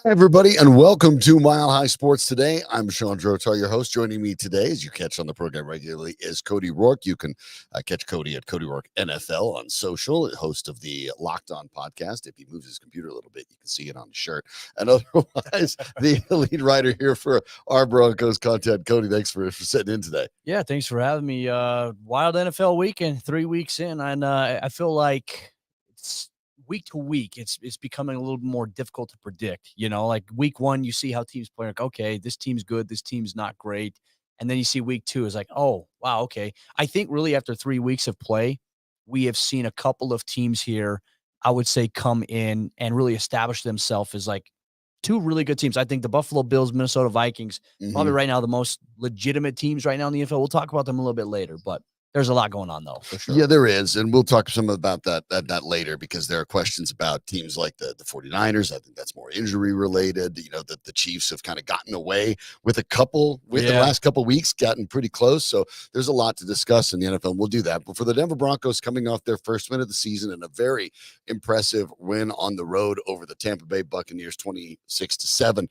Hi, everybody, and welcome to Mile High Sports Today. I'm Sean Drotar, your host. Joining me today, as you catch on the program regularly, is Cody Roark. You can catch Cody at Cody Roark NFL on social, host of the Locked On podcast. If he moves his computer a little bit, you can see it on the shirt. And otherwise, the lead writer here for our Broncos content. Cody, thanks for sitting in today. Yeah, thanks for having me. Wild NFL weekend, 3 weeks in, and I feel like it's week to week, it's becoming a little more difficult to predict. Like week one, you see how teams play. Like, okay, this team's good, this team's not great, and then you see week two is like, oh wow, okay. I think really after 3 weeks of play, we have seen a couple of teams here, I would say, come in and really establish themselves as like two really good teams. I think the Buffalo Bills, Minnesota Vikings, probably right now the most legitimate teams right now in the NFL. We'll talk about them a little bit later, but there's a lot going on though, for sure. Yeah, there is, and we'll talk some about that later because there are questions about teams like the 49ers. I think that's more injury related. You know, that the Chiefs have kind of gotten away with the last couple weeks, gotten pretty close. So there's a lot to discuss in the NFL. And we'll do that. But for the Denver Broncos coming off their first win of the season and a very impressive win on the road over the Tampa Bay Buccaneers, 26-7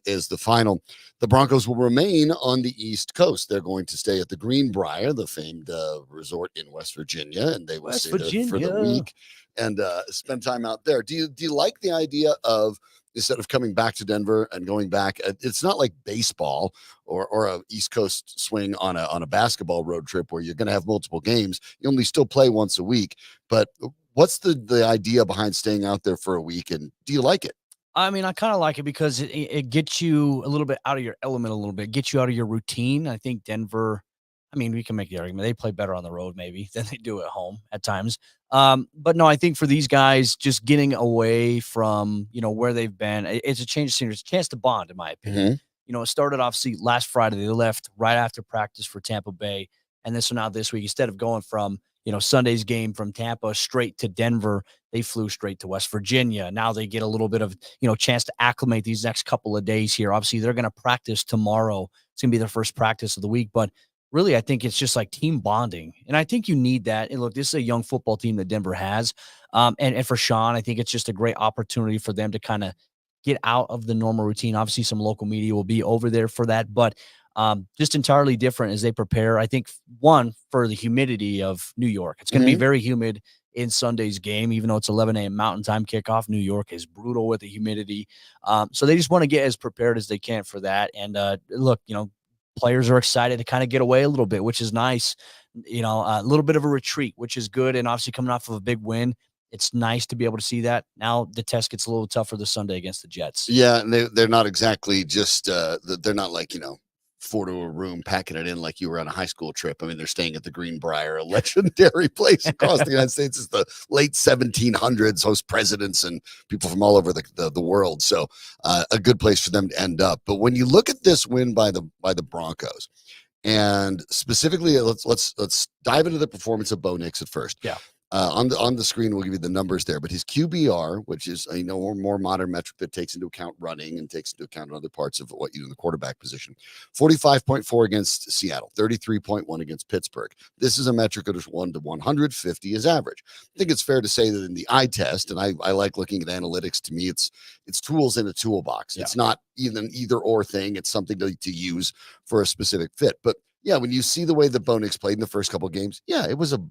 is the final. The Broncos will remain on the East Coast. They're going to stay at the Greenbrier, the famed resort in West Virginia, and they will stay there for the week and spend time out there. Do you like the idea of, instead of coming back to Denver and going back, it's not like baseball or a East Coast swing on a basketball road trip where you're going to have multiple games. You only still play once a week, but what's the idea behind staying out there for a week, and do you like it? I mean, I kind of like it because it gets you a little bit out of your element, a little bit, gets you out of your routine. I think Denver, I mean, we can make the argument they play better on the road maybe than they do at home at times. But no, I think for these guys, just getting away from, where they've been, it's a change of scenery. It's a chance to bond, in my opinion. It started off, last Friday, they left right after practice for Tampa Bay. And so now this week, instead of going from, Sunday's game from Tampa straight to Denver, they flew straight to West Virginia. Now they get a little bit of, chance to acclimate these next couple of days here. Obviously, they're going to practice tomorrow. It's going to be their first practice of the week. But really, I think it's just like team bonding. And I think you need that. And look, this is a young football team that Denver has. And for Sean, I think it's just a great opportunity for them to kind of get out of the normal routine. Obviously, some local media will be over there for that. But just entirely different as they prepare. I think, one, for the humidity of New York. It's going to be very humid in Sunday's game, even though it's 11 a.m. Mountain Time kickoff. New York is brutal with the humidity. So they just want to get as prepared as they can for that. And look, players are excited to kind of get away a little bit, which is nice. A little bit of a retreat, which is good. And obviously coming off of a big win, it's nice to be able to see that. Now the test gets a little tougher this Sunday against the Jets. Yeah, and they're not exactly just they're not like, 4 to a room packing it in like you were on a high school trip. I mean, they're staying at the Greenbrier, a legendary place across the United States. It's the late 1700s, host presidents and people from all over the world. So a good place for them to end up. But when you look at this win by the Broncos, and specifically, let's dive into the performance of Bo Nix at first. Yeah. On the screen, we'll give you the numbers there, but his QBR, which is a more modern metric that takes into account running and takes into account other parts of what you do in the quarterback position, 45.4 against Seattle, 33.1 against Pittsburgh. This is a metric that is 1 to 150 is average. I think it's fair to say that in the eye test, and I like looking at analytics. To me, it's tools in a toolbox. Yeah. It's not even an either or thing. It's something to use for a specific fit. But yeah, when you see the way that Bo Nix played in the first couple of games, yeah, it was a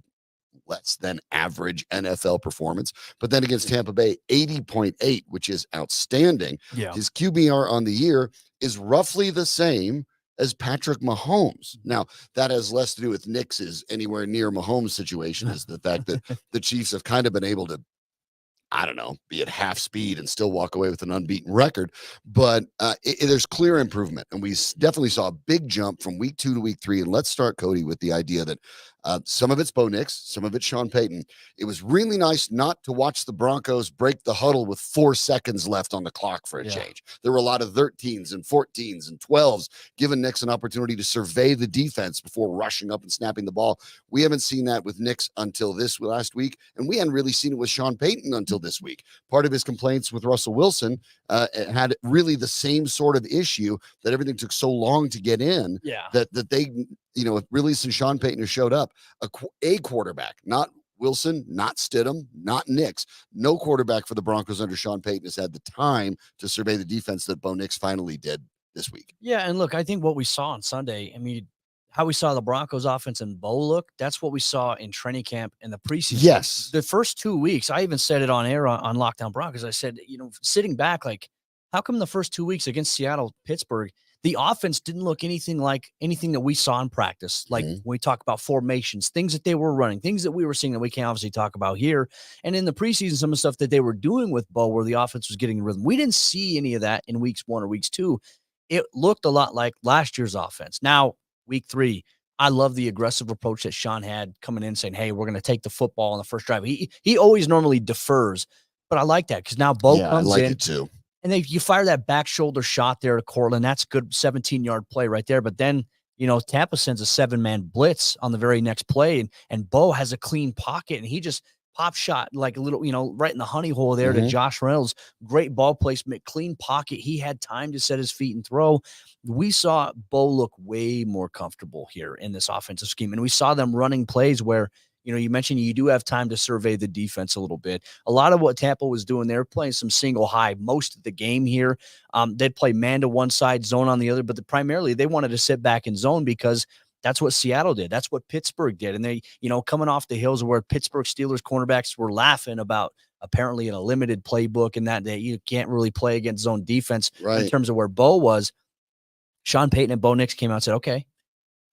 less than average NFL performance. But then against Tampa Bay, 80.8, which is outstanding. Yeah. His QBR on the year is roughly the same as Patrick Mahomes. Now, that has less to do with Nix's anywhere near Mahomes situation, is the fact that the Chiefs have kind of been able to, I don't know, be at half speed and still walk away with an unbeaten record. But there's clear improvement. And we definitely saw a big jump from week 2 to week 3. And let's start, Cody, with the idea that some of it's Bo Nix, some of it's Sean Payton. It was really nice not to watch the Broncos break the huddle with 4 seconds left on the clock for a change. There were a lot of 13s and 14s and 12s, giving Nix an opportunity to survey the defense before rushing up and snapping the ball. We haven't seen that with Nix until this last week, and we hadn't really seen it with Sean Payton until this week. Part of his complaints with Russell Wilson had really the same sort of issue, that everything took so long to get in that they, really, since Sean Payton has showed up, a quarterback, not Wilson, not Stidham, not Nix. No quarterback for the Broncos under Sean Payton has had the time to survey the defense that Bo Nix finally did this week. Yeah, and look, I think what we saw on Sunday, I mean, how we saw the Broncos offense and Bo look, that's what we saw in training camp in the preseason. Yes. The first 2 weeks, I even said it on air on Lockdown Broncos. I said, sitting back, like, how come the first 2 weeks against Seattle, Pittsburgh, the offense didn't look anything like anything that we saw in practice? Like when we talk about formations, things that they were running, things that we were seeing that we can't obviously talk about here. And in the preseason, some of the stuff that they were doing with Bo where the offense was getting rhythm. We didn't see any of that in weeks 1 or weeks 2. It looked a lot like last year's offense. Now, week 3, I love the aggressive approach that Sean had coming in saying, hey, we're going to take the football on the first drive. He always normally defers, but I like that because now Bo comes in. It too. And then you fire that back shoulder shot there to Cortland. That's a good 17-yard play right there. But then, Tampa sends a 7-man blitz on the very next play, and Bo has a clean pocket, and he just pop shot like a little, right in the honey hole there to Josh Reynolds. Great ball placement, clean pocket. He had time to set his feet and throw. We saw Bo look way more comfortable here in this offensive scheme, and we saw them running plays where you mentioned you do have time to survey the defense a little bit. A lot of what Tampa was doing, they were playing some single high most of the game here. They'd play man to one side, zone on the other, but primarily they wanted to sit back in zone because that's what Seattle did. That's what Pittsburgh did. And they, coming off the hills where Pittsburgh Steelers cornerbacks were laughing about apparently in a limited playbook and that you can't really play against zone defense in terms of where Bo was. Sean Payton and Bo Nix came out and said, okay,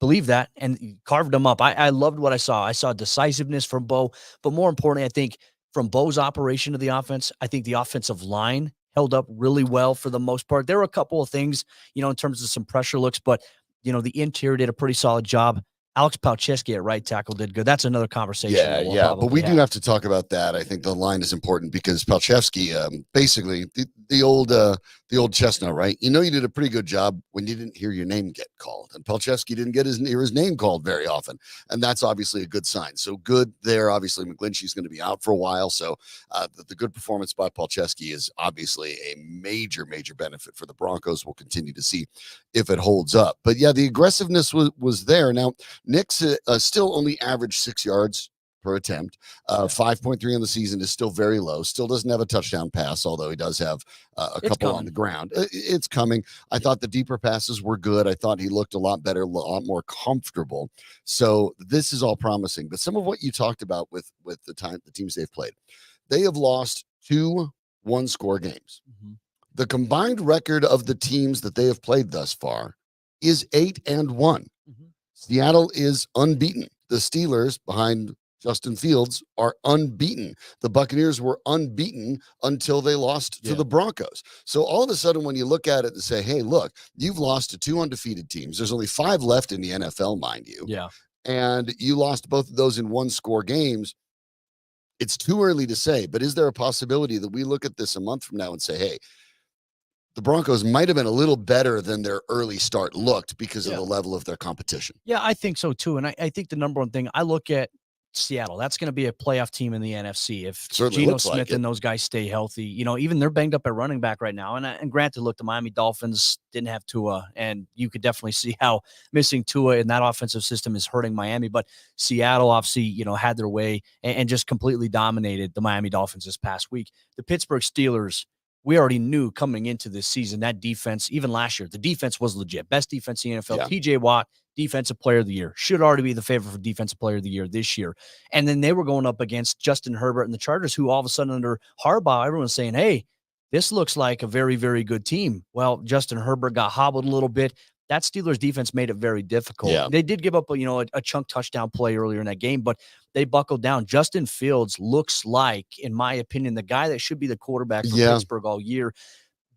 believe that, and carved them up. I loved what I saw. I saw decisiveness from Bo, but more importantly, I think from Bo's operation of the offense, I think the offensive line held up really well for the most part. There were a couple of things, in terms of some pressure looks, but the interior did a pretty solid job. Alex Palczewski at right tackle did good. That's another conversation. Yeah. But we do have to talk about that. I think the line is important because Palczewski, basically the old chestnut, right? You did a pretty good job when you didn't hear your name get called, and Palczewski didn't hear his name called very often, and that's obviously a good sign. So good there. Obviously, McGlinchey's going to be out for a while, so the good performance by Palczewski is obviously a major benefit for the Broncos. We'll continue to see if it holds up. But yeah, the aggressiveness was there. Now, Nix still only averaged 6 yards per attempt. 5.3 on the season is still very low. Still doesn't have a touchdown pass, although he does have a couple on the ground. It's coming. I thought the deeper passes were good. I thought he looked a lot better, a lot more comfortable. So this is all promising. But some of what you talked about with the teams they've played, they have lost 2 one-score games. The combined record of the teams that they have played thus far is 8-1. Seattle is unbeaten. The Steelers, behind Justin Fields, are unbeaten. The Buccaneers were unbeaten until they lost to the Broncos. So all of a sudden, when you look at it and say, hey, look, you've lost to 2 undefeated teams. There's only 5 left in the NFL, mind you. Yeah. And you lost both of those in one-score games. It's too early to say, but is there a possibility that we look at this a month from now and say, hey, the Broncos might have been a little better than their early start looked because of the level of their competition? Yeah, I think so too. And I think the number one thing, I look at Seattle. That's going to be a playoff team in the NFC if Geno Smith and those guys stay healthy. Even they're banged up at running back right now. And granted, look, the Miami Dolphins didn't have Tua, and you could definitely see how missing Tua in that offensive system is hurting Miami. But Seattle obviously, had their way and just completely dominated the Miami Dolphins this past week. The Pittsburgh Steelers, we already knew coming into this season, that defense, even last year, the defense was legit. Best defense in the NFL. TJ Watt, Defensive Player of the Year. Should already be the favorite for Defensive Player of the Year this year. And then they were going up against Justin Herbert and the Chargers, who all of a sudden under Harbaugh, everyone's saying, hey, this looks like a very, very good team. Well, Justin Herbert got hobbled a little bit. That Steelers defense made it very difficult. Yeah. They did give up a chunk touchdown play earlier in that game, but they buckled down. Justin Fields looks like, in my opinion, the guy that should be the quarterback for Pittsburgh all year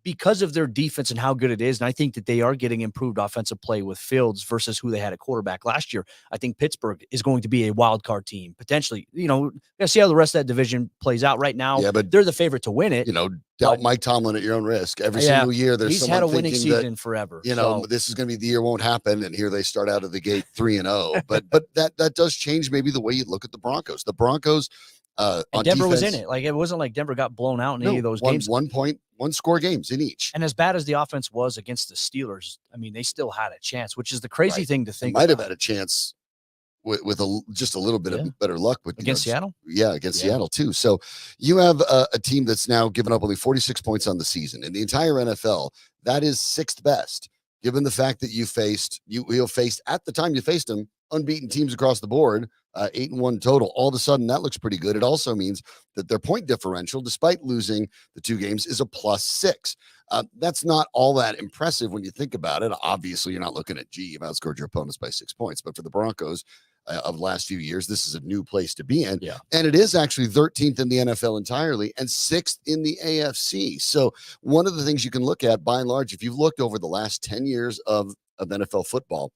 because of their defense and how good it is. And I think that they are getting improved offensive play with Fields versus who they had at quarterback last year. I think Pittsburgh is going to be a wild card team, potentially. Gotta see how the rest of that division plays out right now. Yeah, but they're the favorite to win it. Doubt Mike Tomlin at your own risk. Every single year, there's someone had a winning season forever. This is going to be the year won't happen, and here they start out of the gate 3-0. But that does change maybe the way you look at the Broncos. The Broncos, on Denver defense, was in it. Like, it wasn't like Denver got blown out in any of those games. 1-score games in each. And as bad as the offense was against the Steelers, I mean, they still had a chance, which is the crazy thing to think. They might have had a chance with just a little bit of better luck with against Seattle. Yeah, against Seattle too. So you have a team that's now given up only 46 points on the season in the entire NFL. That is sixth best, given the fact that you faced at the time you faced them unbeaten teams across the board, 8-1 total. All of a sudden, that looks pretty good. It also means that their point differential, despite losing the 2 games, is a +6. That's not all that impressive when you think about it. Obviously, you're not looking at, you've outscored your opponents by 6 points. But for the Broncos of the last few years, this is a new place to be in. Yeah. And it is actually 13th in the NFL entirely and 6th in the AFC. So one of the things you can look at, by and large, if you've looked over the last 10 years of NFL football,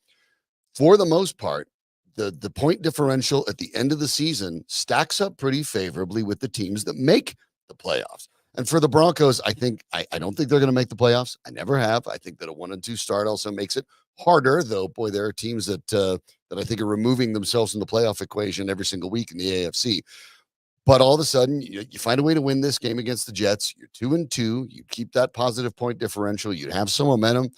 for the most part, the point differential at the end of the season stacks up pretty favorably with the teams that make the playoffs. And for the Broncos, I don't think they're going to make the playoffs. I never have. I think that a 1-2 start also makes it harder, though. Boy, there are teams that I think are removing themselves from the playoff equation every single week in the AFC. But all of a sudden, you find a way to win this game against the Jets. You're 2-2. You keep that positive point differential. You have some momentum.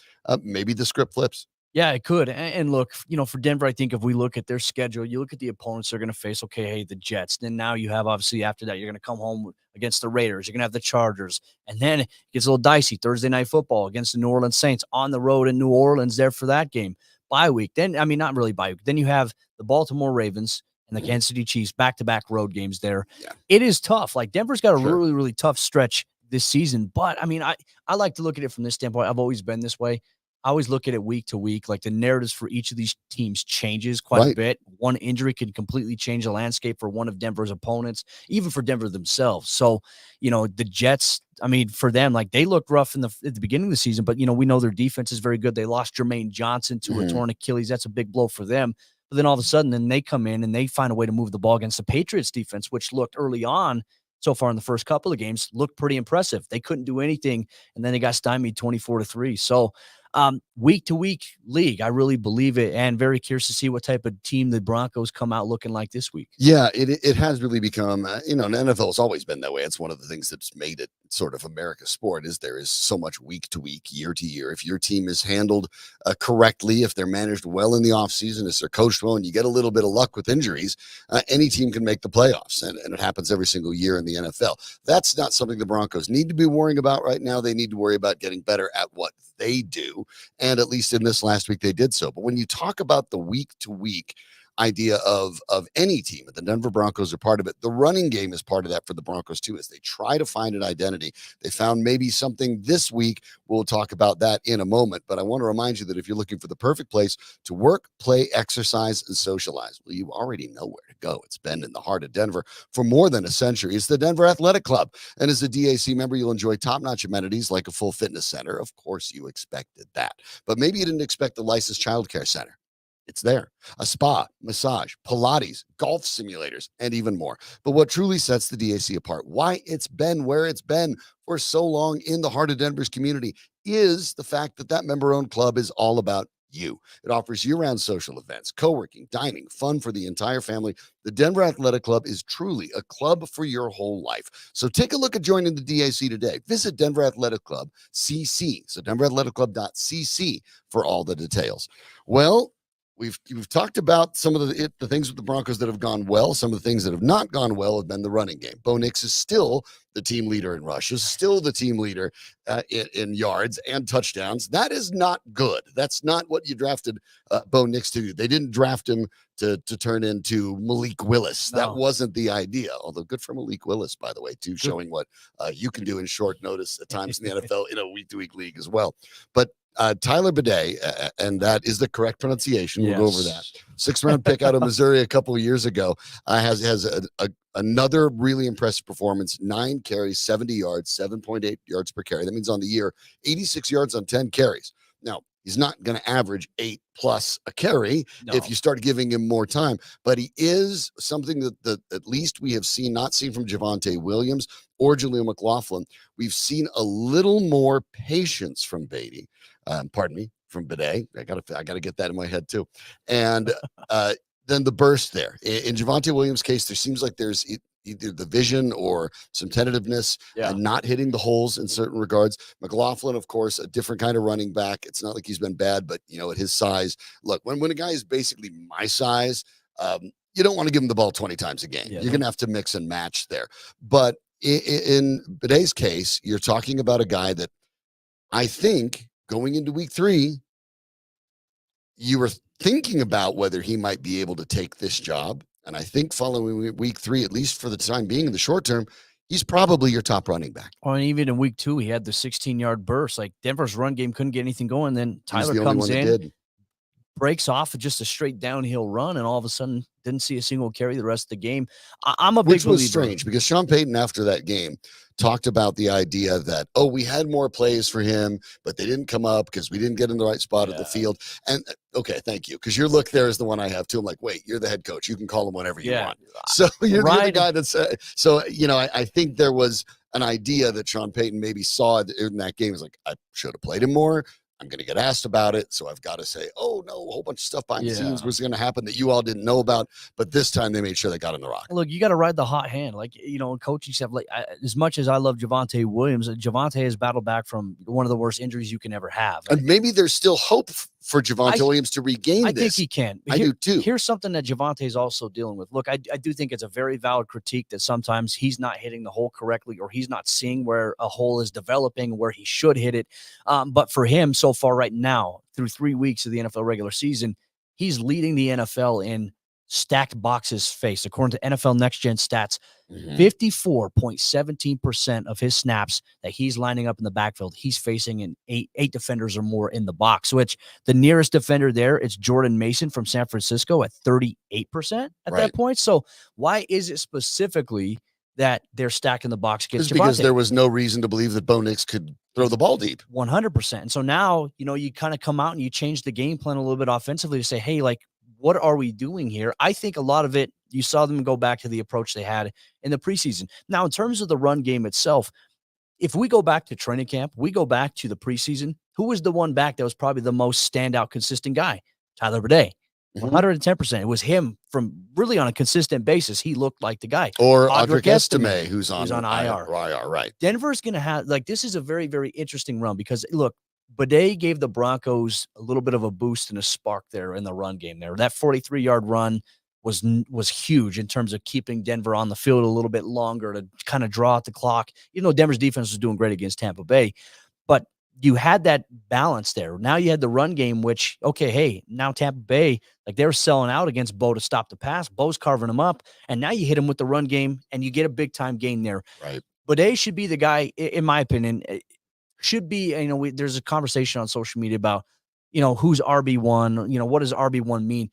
Maybe the script flips. Yeah, it could. And look, for Denver, I think if we look at their schedule, you look at the opponents they're going to face. Okay, hey, the Jets. Then now you have, obviously, after that, you're going to come home against the Raiders. You're going to have the Chargers. And then it gets a little dicey. Thursday Night Football against the New Orleans Saints on the road in New Orleans there for that game. Bye week. Then, not really bye week. Then you have the Baltimore Ravens and the Kansas City Chiefs, back-to-back road games there. Yeah. It is tough. Like, Denver's got a really, really tough stretch this season. But, I like to look at it from this standpoint. I've always been this way. I always look at it week to week. Like, the narratives for each of these teams changes quite a bit. One injury can completely change the landscape for one of Denver's opponents, even for Denver themselves. So, the Jets, for them, like, they looked rough at the beginning of the season, but, we know their defense is very good. They lost Jermaine Johnson to a torn Achilles. That's a big blow for them. But then all of a sudden, then they come in and they find a way to move the ball against the Patriots defense, which looked early on so far in the first couple of games, looked pretty impressive. They couldn't do anything, and then they got stymied 24-3. So, week to week league, I really believe it, and very curious to see what type of team the Broncos come out looking like this week. Yeah, it has really become, and NFL has always been that way. It's one of the things that's made it sort of America's sport, is there is so much week to week, year to year. If your team is handled correctly, if they're managed well in the offseason, if they're coached well, and you get a little bit of luck with injuries, any team can make the playoffs, and it happens every single year in the NFL. That's not something the Broncos need to be worrying about right now. They need to worry about getting better at what they do. And at least in this last week, they did so. But when you talk about the week to week idea of any team, the Denver Broncos are part of it. The running game is part of that for the Broncos too, as they try to find an identity. They found maybe something this week. We'll talk about that in a moment. But I want to remind you that if you're looking for the perfect place to work, play, exercise, and socialize, well, you already know where to go. It's been in the heart of Denver for more than a century. It's the Denver Athletic Club. And as a DAC member, you'll enjoy top-notch amenities like a full fitness center. Of course, you expected that. But maybe you didn't expect a licensed childcare center. It's there. A spa, massage, Pilates, golf simulators, and even more. But what truly sets the DAC apart, why it's been where it's been for so long in the heart of Denver's community, is the fact that that member-owned club is all about you. It offers year-round social events, co-working, dining, fun for the entire family. The Denver Athletic Club is truly a club for your whole life. So take a look at joining the DAC today. Visit Denver Athletic Club CC. So denverathleticclub.cc for all the details. Well, We've talked about some of the things with the Broncos that have gone well. Some of the things that have not gone well have been the running game. Bo Nix is still the team leader in rushes, still the team leader in yards and touchdowns. That is not good. That's not what you drafted Bo Nix to do. They didn't draft him to turn into Malik Willis. No. That wasn't the idea. Although good for Malik Willis, by the way, too, showing what you can do in short notice at times in the NFL in a week-to-week league as well. But Tyler Badie, and that is the correct pronunciation. We'll go over that. 6th-round pick out of Missouri a couple of years ago, has another really impressive performance. 9 carries, 70 yards, 7.8 yards per carry. That means on the year, 86 yards on 10 carries. Now, he's not going to average 8+ a carry if you start giving him more time, but he is something that at least we have not seen from Javonte Williams or Jaleel McLaughlin. We've seen a little more patience from Badie. From Badie. I gotta get that in my head too. And then the burst there. In Javonte Williams' case, there seems like there's either the vision or some tentativeness and not hitting the holes in certain regards. McLaughlin, of course, a different kind of running back. It's not like he's been bad, but at his size, look, when a guy is basically my size, You don't want to give him the ball 20 times a game. Yeah, You're going to have to mix and match there. But in Badie's case, you're talking about a guy that I think going into week 3, you were thinking about whether he might be able to take this job. And I think following week 3, at least for the time being in the short term, he's probably your top running back. Well, and even in week 2, he had the 16-yard burst. Like Denver's run game couldn't get anything going. Then Tyler comes in, breaks off with just a straight downhill run, and all of a sudden didn't see a single carry the rest of the game. I'm a big believer. Which was strange because Sean Payton after that game talked about the idea that, we had more plays for him, but they didn't come up because we didn't get in the right spot at the field. And okay, thank you. Because your look there is the one I have too. I'm like, wait, you're the head coach. You can call him whenever you want. So you're the guy that's so, I think there was an idea that Sean Payton maybe saw in that game. Is like, I should have played him more. I'm going to get asked about it. So I've got to say, oh, no, a whole bunch of stuff behind the scenes was going to happen that you all didn't know about. But this time they made sure they got in the rock. Look, you got to ride the hot hand. Like, coaching staff, as much as I love Javonte Williams, Javonte has battled back from one of the worst injuries you can ever have. And maybe there's still hope for Javonte Williams to regain this. I think he can. I do too. Here's something that Javonte is also dealing with. Look, I do think it's a very valid critique that sometimes he's not hitting the hole correctly, or he's not seeing where a hole is developing, where he should hit it. But for him so far right now, through 3 weeks of the NFL regular season, he's leading the NFL in stacked boxes faced. According to NFL Next Gen Stats, 54.17% of his snaps that he's lining up in the backfield, he's facing in eight defenders or more in the box, which the nearest defender there, it's Jordan Mason from San Francisco at 38% at that point. So why is it specifically that they're stacking the box against Javonte? Because there was no reason to believe that Bo Nix could throw the ball deep. 100%. And so now, you kind of come out and you change the game plan a little bit offensively to say, hey, like, what are we doing here? I think a lot of it, you saw them go back to the approach they had in the preseason. Now, in terms of the run game itself, if we go back to training camp, we go back to the preseason, who was the one back that was probably the most standout, consistent guy? Tyler Badie. 110%. It was him from really on a consistent basis. He looked like the guy. Or Audric Estime, who's on IR. Right. Denver's going to have, this is a very, very interesting run because, look, Badie gave the Broncos a little bit of a boost and a spark there in the run game there. That 43-yard run was huge in terms of keeping Denver on the field a little bit longer to kind of draw out the clock. Denver's defense was doing great against Tampa Bay, but you had that balance there. Now you had the run game, which, okay, hey, now Tampa Bay, they're selling out against Bo to stop the pass. Bo's carving them up, and now you hit him with the run game, and you get a big-time gain there. Right. Badie should be the guy, in my opinion, should be, there's a conversation on social media about, who's RB1, what does RB1 mean?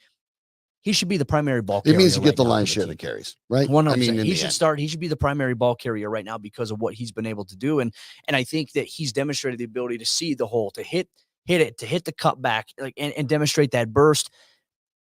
He should be the primary ball carrier. It means you get the lion's share of the carries, right? 100%. He should start. He should be the primary ball carrier right now because of what he's been able to do. And I think that he's demonstrated the ability to see the hole, to hit it, to hit the cutback, and demonstrate that burst.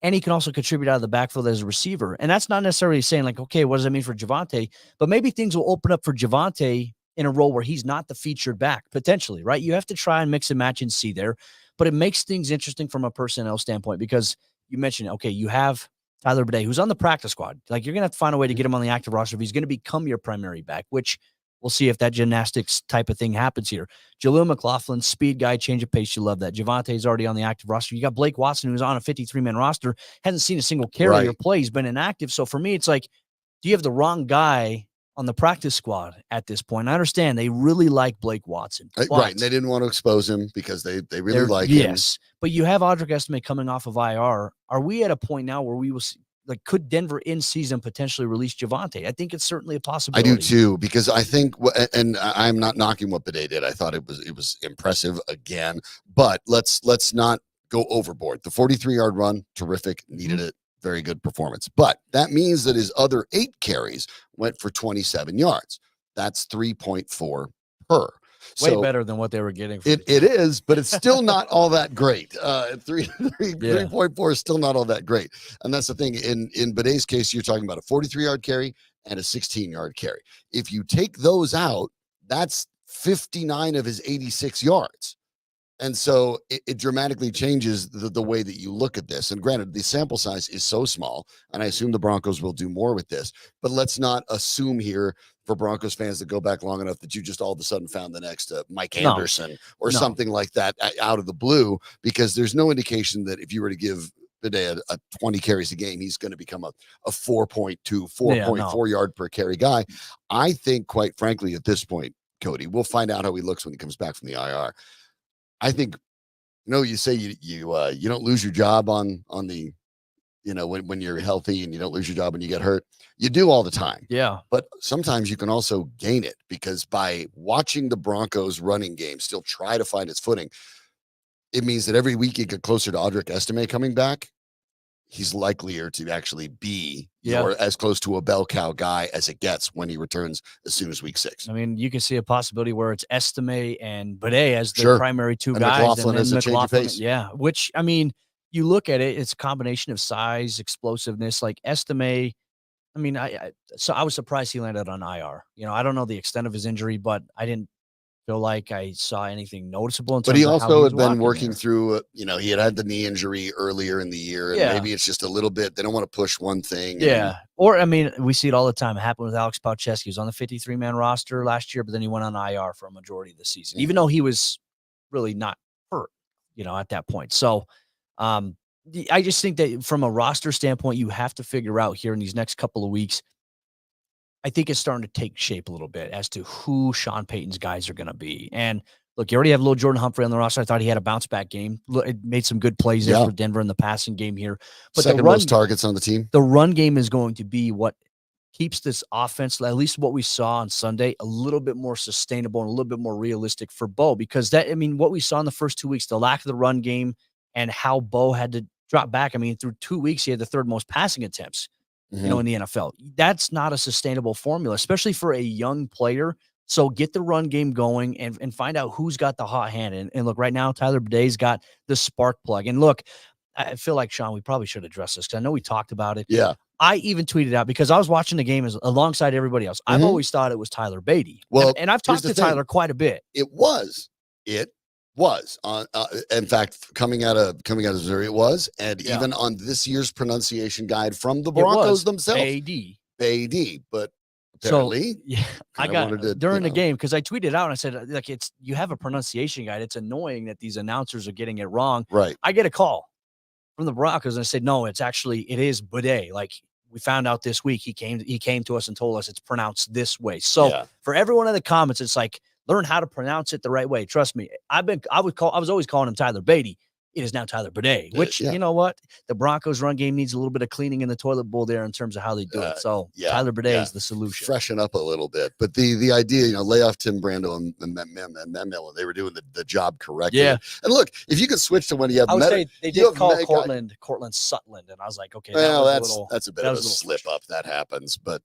And he can also contribute out of the backfield as a receiver. And that's not necessarily saying okay, what does that mean for Javonte? But maybe things will open up for Javonte in a role where he's not the featured back, potentially, right? You have to try and mix and match and see there. But it makes things interesting from a personnel standpoint because you mentioned, okay, you have Tyler Badie, who's on the practice squad. You're going to have to find a way to get him on the active roster if he's going to become your primary back, which we'll see if that gymnastics type of thing happens here. Jaleel McLaughlin, speed guy, change of pace. You love that. Javonte's already on the active roster. You got Blake Watson, who's on a 53-man roster, hasn't seen a single carry or play. He's been inactive. So for me, it's do you have the wrong guy on the practice squad at this point? I understand they really like Blake Watson. Right. And they didn't want to expose him because they really like him. Yes. But you have Audric Estime coming off of IR. Are we at a point now where we will see, could Denver in season potentially release Javonte? I think it's certainly a possibility. I do too, because I think, and I'm not knocking what Badie did. I thought it was impressive again, but let's not go overboard. The 43-yard run, terrific, needed it. Very good performance. But that means that his other 8 carries went for 27 yards. That's 3.4 per. Way better than what they were getting. It is, but it's still not all that great. 3.4 is still not all that great. And that's the thing. In Badie's case, you're talking about a 43-yard carry and a 16-yard carry. If you take those out, that's 59 of his 86 yards. And so it dramatically changes the way that you look at this. And granted, the sample size is so small, and I assume the Broncos will do more with this. But let's not assume here for Broncos fans to go back long enough that you just all of a sudden found the next Mike Anderson or something like that out of the blue, because there's no indication that if you were to give Badie a 20 carries a game, he's going to become a 4.2, 4.4 yard per carry guy. I think, quite frankly, at this point, Cody, we'll find out how he looks when he comes back from the IR. I think, you say you don't lose your job on the, when you're healthy and you don't lose your job when you get hurt. You do all the time. Yeah. But sometimes you can also gain it, because by watching the Broncos running game still try to find its footing, it means that every week you get closer to Audric Estime coming back. He's likelier to actually be as close to a bell cow guy as it gets when he returns as soon as week 6. I mean, you can see a possibility where it's Estime and Badie as the primary two guys. McLaughlin as a change of pace. Yeah, which, I mean, you look at it, it's a combination of size, explosiveness. Like Estime, I mean, I was surprised he landed on IR. I don't know the extent of his injury, but I didn't feel like I saw anything noticeable. But he also had been working through, he had the knee injury earlier in the year, and maybe it's just a little bit, they don't want to push one thing. Yeah. Or, I mean, we see it all the time. It happened with Alex Paucheski. He was on the 53-man roster last year, but then he went on IR for a majority of the season, even though he was really not hurt, at that point. So, I just think that from a roster standpoint, you have to figure out here in these next couple of weeks, I think it's starting to take shape a little bit as to who Sean Payton's guys are going to be. And look, you already have little Jordan Humphrey on the roster. I thought he had a bounce back game. It made some good plays there for Denver in the passing game here. But second most targets on the team. The run game is going to be what keeps this offense, at least what we saw on Sunday, a little bit more sustainable and a little bit more realistic for Bo. Because what we saw in the first 2 weeks, the lack of the run game and how Bo had to drop back. I mean, through 2 weeks, he had the third most passing attempts. In the NFL. That's not a sustainable formula, especially for a young player. So get the run game going and find out who's got the hot hand. And look, right now, Tyler Badie's got the spark plug. And look, I feel like, Sean, we probably should address this because I know we talked about it. Yeah. I even tweeted out because I was watching the game alongside everybody else. I've always thought it was Tyler Badie. Well, and I've talked to Tyler quite a bit. It was on in fact coming out of Missouri, it was, and even on this year's pronunciation guide from the Broncos themselves, Badie, but apparently I got during the game because I tweeted out and I said, like, you have a pronunciation guide, it's annoying that these announcers are getting it wrong. Right. I get a call from the Broncos and I said, no, it is Badie. Like, we found out this week he came to us and told us it's pronounced this way. So for everyone in the comments, it's like, learn how to pronounce it the right way. Trust me. I was always calling him Tyler Badie. It is now Tyler Badie, which, you know what? The Broncos run game needs a little bit of cleaning in the toilet bowl there in terms of how they do it. So Tyler Badie is the solution. Freshen up a little bit. But the idea, lay off Tim Brando and Miller, they were doing the job correctly. Yeah. And look, if you could switch to when you have I would say they did call Cortland Sutherland, and I was like, okay, well, that's a bit of a slip up. That happens. But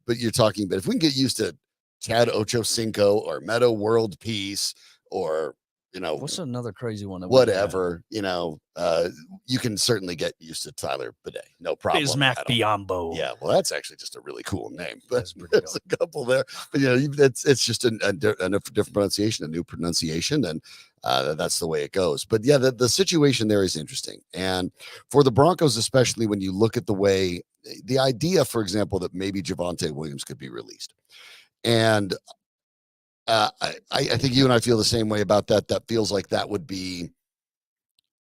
you're talking about if we can get used to Chad Ochocinco or Meadow World Peace or, what's another crazy one? Whatever, you can certainly get used to Tyler Badie. No problem. Bismack Biyombo. Yeah, well, that's actually just a really cool name. But there's a couple there. But, it's just a different pronunciation, a new pronunciation. And that's the way it goes. But, yeah, the situation there is interesting. And for the Broncos, especially when you look at the way, the idea, for example, that maybe Javonte Williams could be released. And I think you and I feel the same way about that. That feels like that would be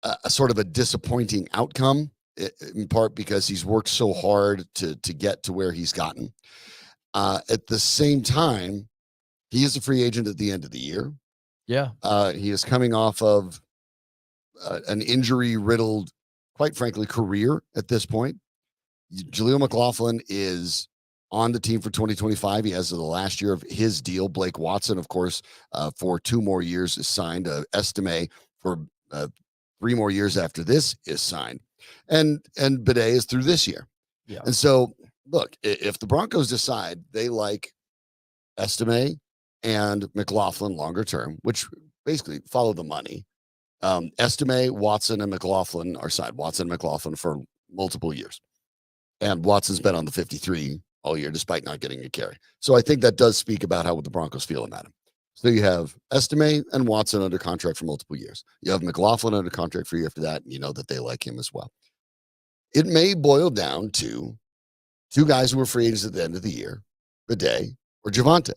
a sort of a disappointing outcome, in part because he's worked so hard to get to where he's gotten. At the same time, he is a free agent at the end of the year. Yeah. He is coming off of an injury-riddled, quite frankly, career at this point. Jaleel McLaughlin is on the team for 2025. He has the last year of his deal. Blake Watson, of course, for 2 more years is signed. Estime for 3 more years after this is signed. And Badie is through this year. Yeah. And so, look, if the Broncos decide they like Estime and McLaughlin longer term, which basically follow the money, Estime, Watson, and McLaughlin are signed. Watson and McLaughlin for multiple years. And Watson's been on the 53 all year, despite not getting a carry. So I think that does speak about how the Broncos feel about him. So you have Estime and Watson under contract for multiple years. You have McLaughlin under contract for a year after that, and you know that they like him as well. It may boil down to 2 guys who were free agents at the end of the year, Badie or Javonte.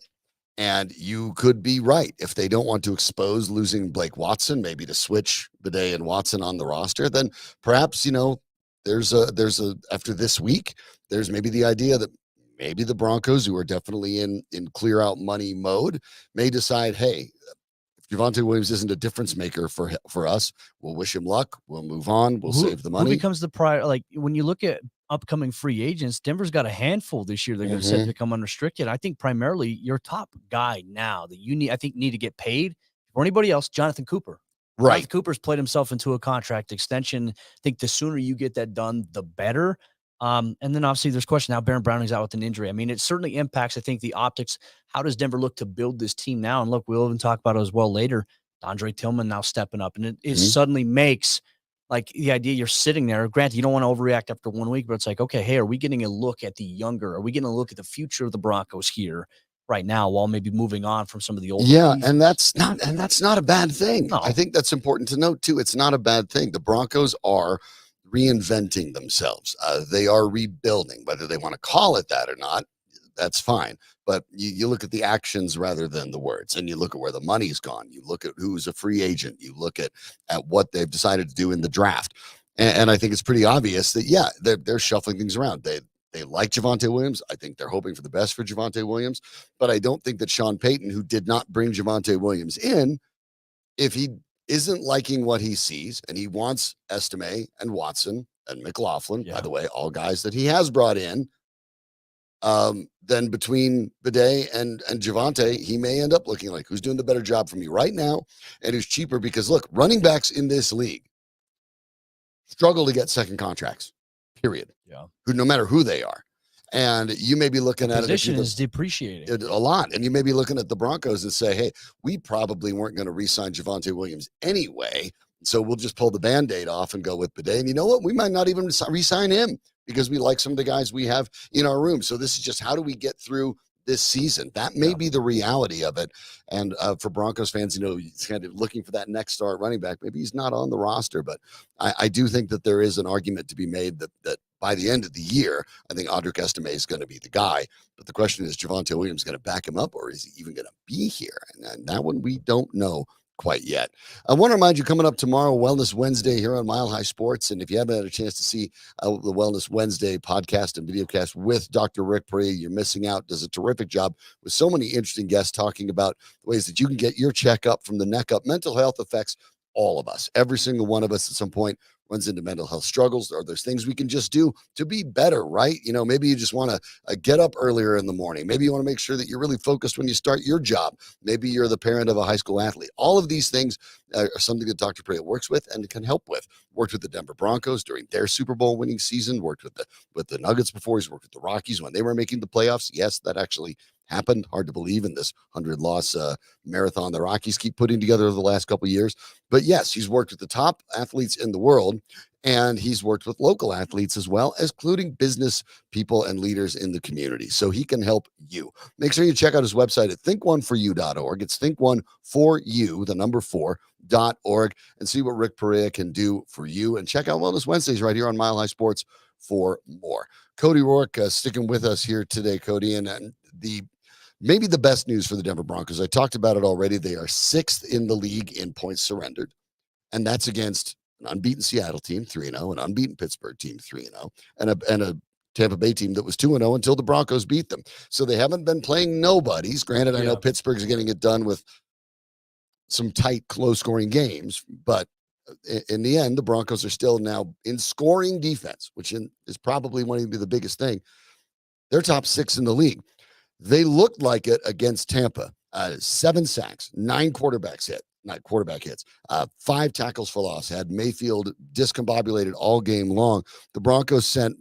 And you could be right. If they don't want to expose losing Blake Watson, maybe to switch Badie and Watson on the roster, then perhaps, there's a after this week, there's maybe the idea that maybe the Broncos, who are definitely in clear out money mode, may decide, hey, if Javonte Williams isn't a difference maker for us, we'll wish him luck. We'll move on. We'll save the money. Who becomes the prior? Like when you look at upcoming free agents, Denver's got a handful this year. They're going to set to become unrestricted. I think primarily your top guy now that you need to get paid or anybody else, Jonathan Cooper. Right. Jonathan Cooper's played himself into a contract extension. I think the sooner you get that done, the better. And then obviously there's question now. Baron Browning's out with an injury. I mean, it certainly impacts, I think, the optics. How does Denver look to build this team now? And look, we'll even talk about it as well later. Andre Tillman now stepping up, and it suddenly makes like the idea you're sitting there. Granted, you don't want to overreact after 1 week, but it's like, okay, hey, are we getting a look at the younger? Are we getting a look at the future of the Broncos here right now, while maybe moving on from some of the older? Yeah, pieces? and that's not a bad thing. No. I think that's important to note too. It's not a bad thing. The Broncos are reinventing themselves. They are rebuilding, whether they want to call it that or not. That's fine. But you look at the actions rather than the words, and you look at where the money's gone. You look at who's a free agent. You look at what they've decided to do in the draft. And I think it's pretty obvious that, yeah, they're shuffling things around. They like Javonte Williams. I think they're hoping for the best for Javonte Williams. But I don't think that Sean Payton, who did not bring Javonte Williams in, if he isn't liking what he sees and he wants Estime and Watson and McLaughlin, by the way, all guys that he has brought in, then between Badie and Javonte, he may end up looking like who's doing the better job for me right now and who's cheaper. Because look, running backs in this league struggle to get second contracts, period. Yeah. Who, no matter who they are. And you may be looking at it. Position is depreciating a lot. And you may be looking at the Broncos and say, hey, we probably weren't going to re-sign Javonte Williams anyway. So we'll just pull the Band-Aid off and go with Badie. And you know what? We might not even re-sign him because we like some of the guys we have in our room. So this is just how do we get through this season? That may be the reality of it. And for Broncos fans, he's kind of looking for that next star running back. Maybe he's not on the roster, but I do think that there is an argument to be made that by the end of the year, I think Audric Estime is going to be the guy. But the question is Javonte Williams going to back him up, or is he even going to be here? And that one we don't know quite yet. I want to remind you, coming up tomorrow, Wellness Wednesday here on Mile High Sports. And if you haven't had a chance to see the Wellness Wednesday podcast and videocast with Dr. Rick Perea, you're missing out. Does a terrific job with so many interesting guests talking about ways that you can get your checkup from the neck up. Mental health affects all of us. Every single one of us at some point runs into mental health struggles, or there's things we can just do to be better, right? Maybe you just want to get up earlier in the morning. Maybe you want to make sure that you're really focused when you start your job. Maybe you're the parent of a high school athlete. All of these things are something that Dr. Perea works with and can help with. Worked with the Denver Broncos during their Super Bowl winning season, worked with the Nuggets before. He's worked with the Rockies when they were making the playoffs. Yes, that actually happened. Hard to believe in this 100-loss marathon the Rockies keep putting together over the last couple of years. But yes, he's worked with the top athletes in the world, and he's worked with local athletes as well, as including business people and leaders in the community. So he can help you. Make sure you check out his website at thinkoneforyou.org. It's thinkoneforyou, the number 4.org, and see what Rick Perea can do for you. And check out Wellness Wednesdays right here on Mile High Sports for more. Cody Roark sticking with us here today, Cody, and maybe the best news for the Denver Broncos. I talked about it already. They are 6th in the league in points surrendered, and that's against an unbeaten Seattle team, 3-0, an unbeaten Pittsburgh team, 3-0, and a Tampa Bay team that was 2-0 until the Broncos beat them. So they haven't been playing nobodies. Granted, I know Pittsburgh's getting it done with some tight, close-scoring games, but in the end, the Broncos are still now in scoring defense, which is probably one of the biggest thing. They're top 6 in the league. They looked like it against Tampa. 7 sacks, 9 quarterback hits, 5 tackles for loss, had Mayfield discombobulated all game long. The Broncos sent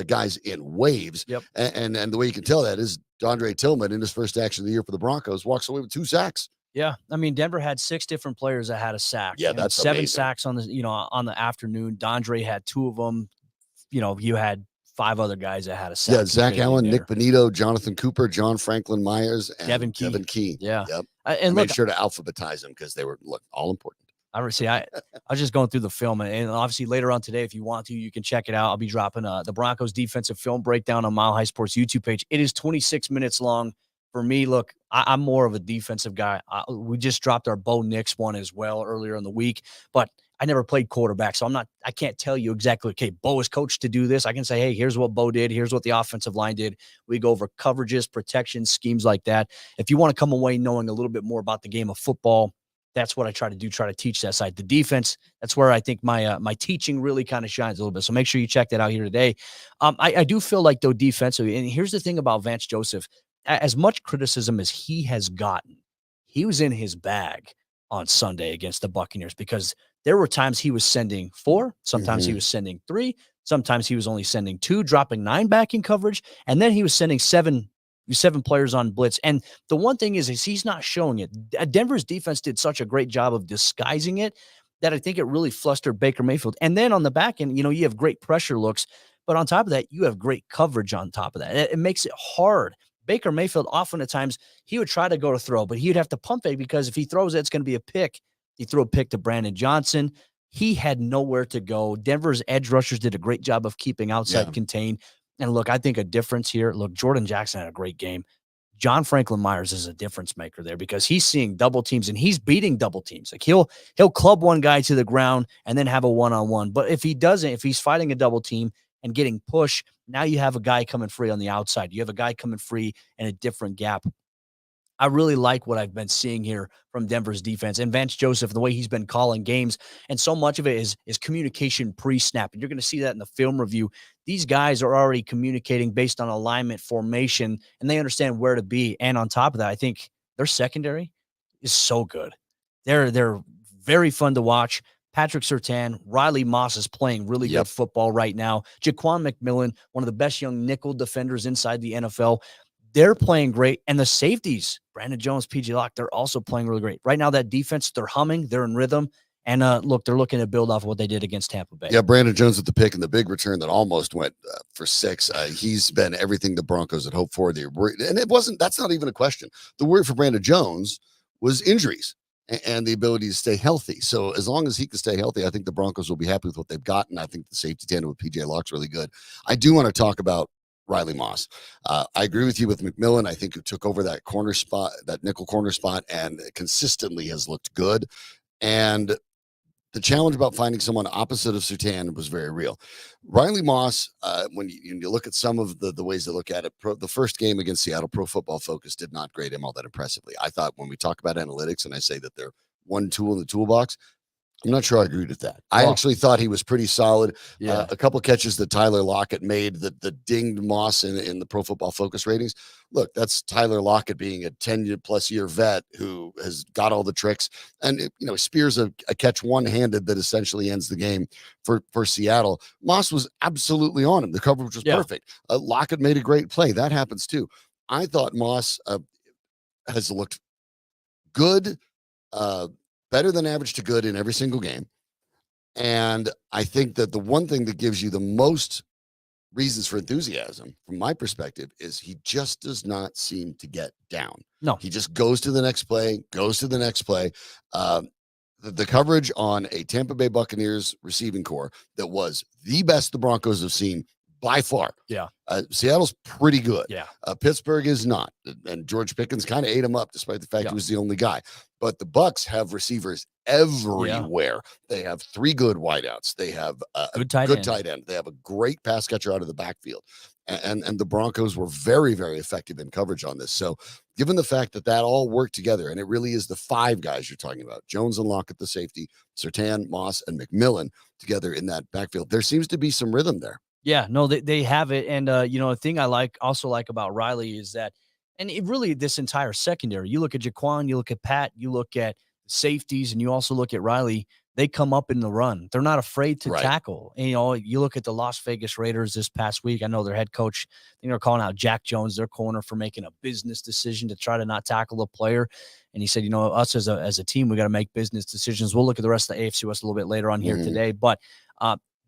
guys in waves. Yep. And the way you can tell that is Andre Tillman, in his first action of the year for the Broncos, walks away with 2 sacks. Yeah. I mean, Denver had 6 different players that had a sack. Yeah, that's 7 amazing. sacks on the afternoon. Dondre had 2 of them. You had 5 other guys that had a sack. Yeah, Zach Allen, Nick Bonito, Jonathan Cooper, John Franklin Myers, and Devin Key. Yeah. Yep. And made sure to alphabetize them because they were all important. I was just going through the film, and obviously later on today, if you want to, you can check it out. I'll be dropping the Broncos defensive film breakdown on Mile High Sports YouTube page. It is 26 minutes long. For me, look, I'm more of a defensive guy. We just dropped our Bo Nix one as well earlier in the week, but I never played quarterback, so I can't tell you exactly, okay, Bo is coached to do this. I can say, hey, here's what Bo did. Here's what the offensive line did. We go over coverages, protections, schemes like that. If you want to come away knowing a little bit more about the game of football, that's what I try to do, try to teach that side. The defense, that's where I think my teaching really kind of shines a little bit. So make sure you check that out here today. I do feel like, though, defensively, and here's the thing about Vance Joseph, as much criticism as he has gotten, he was in his bag on Sunday against the Buccaneers because there were times he was sending 4, sometimes he was sending 3, sometimes he was only sending 2, dropping 9 back in coverage, and then he was sending 7 players on blitz. And the one thing is he's not showing it. Denver's defense did such a great job of disguising it that I think it really flustered Baker Mayfield. And then on the back end, you have great pressure looks, but on top of that, you have great coverage on top of that. It makes it hard. Baker Mayfield, often at times, he would try to go to throw, but he'd have to pump it because if he throws it, it's going to be a pick. He threw a pick to Brandon Johnson. He had nowhere to go. Denver's edge rushers did a great job of keeping outside contained. And look, I think a difference here. Look, Jordan Jackson had a great game. John Franklin Myers is a difference maker there because he's seeing double teams and he's beating double teams. Like he'll club one guy to the ground and then have a one-on-one. But if he doesn't, if he's fighting a double team and getting pushed, now you have a guy coming free on the outside. You have a guy coming free in a different gap. I really like what I've been seeing here from Denver's defense and Vance Joseph, the way he's been calling games. And so much of it is communication pre-snap. And you're going to see that in the film review. These guys are already communicating based on alignment, formation, and they understand where to be. And on top of that, I think their secondary is so good. They're very fun to watch. Patrick Surtain, Riley Moss is playing really good football right now. Jaquan McMillan, one of the best young nickel defenders inside the NFL. They're playing great. And the safeties, Brandon Jones, PJ Locke, they're also playing really great. Right now, that defense, they're humming, they're in rhythm. And look, they're looking to build off of what they did against Tampa Bay. Yeah, Brandon Jones with the pick and the big return that almost went for 6. He's been everything the Broncos had hoped for. And that's not even a question. The worry for Brandon Jones was injuries and the ability to stay healthy. So as long as he can stay healthy, I think the Broncos will be happy with what they've gotten. I think the safety tandem with PJ Locke's really good. I do want to talk about Riley Moss. I agree with you with McMillan. I think who took over that corner spot, that nickel corner spot, and consistently has looked good. And the challenge about finding someone opposite of Surtain was very real. Riley Moss, when you look at some of the ways to look at it, the first game against Seattle, Pro Football Focus did not grade him all that impressively. I thought when we talk about analytics and I say that they're one tool in the toolbox, I'm not sure I agreed with that. I actually thought he was pretty solid. Yeah. A couple catches that Tyler Lockett made that dinged Moss in the Pro Football Focus ratings. Look, that's Tyler Lockett being a 10-plus year vet who has got all the tricks. And, spears a catch one-handed that essentially ends the game for Seattle. Moss was absolutely on him. The coverage was perfect. Lockett made a great play. That happens too. I thought Moss has looked good, better than average to good in every single game. And I think that the one thing that gives you the most reasons for enthusiasm, from my perspective, is he just does not seem to get down. No. He just goes to the next play. The coverage on a Tampa Bay Buccaneers receiving core that was the best the Broncos have seen by far. Yeah. Seattle's pretty good. Yeah. Pittsburgh is not. And George Pickens kind of ate him up despite the fact he was the only guy. But the Bucs have receivers everywhere. They have 3 good wideouts. They have a good tight end. They have a great pass catcher out of the backfield. And the Broncos were very, very effective in coverage on this. So given the fact that all worked together, and it really is the 5 guys you're talking about, Jones and Lockett, the safety, Surtain, Moss, and McMillan together in that backfield, there seems to be some rhythm there. Yeah, no, they have it. And, a thing I also like about Riley is that, and it really, this entire secondary, you look at Jaquan, you look at Pat, you look at safeties, and you also look at Riley, they come up in the run. They're not afraid to tackle. And, you look at the Las Vegas Raiders this past week. I know their head coach, I think they're calling out Jack Jones, their corner, for making a business decision to try to not tackle a player. And he said, us as a team, we got to make business decisions. We'll look at the rest of the AFC West a little bit later on here today. But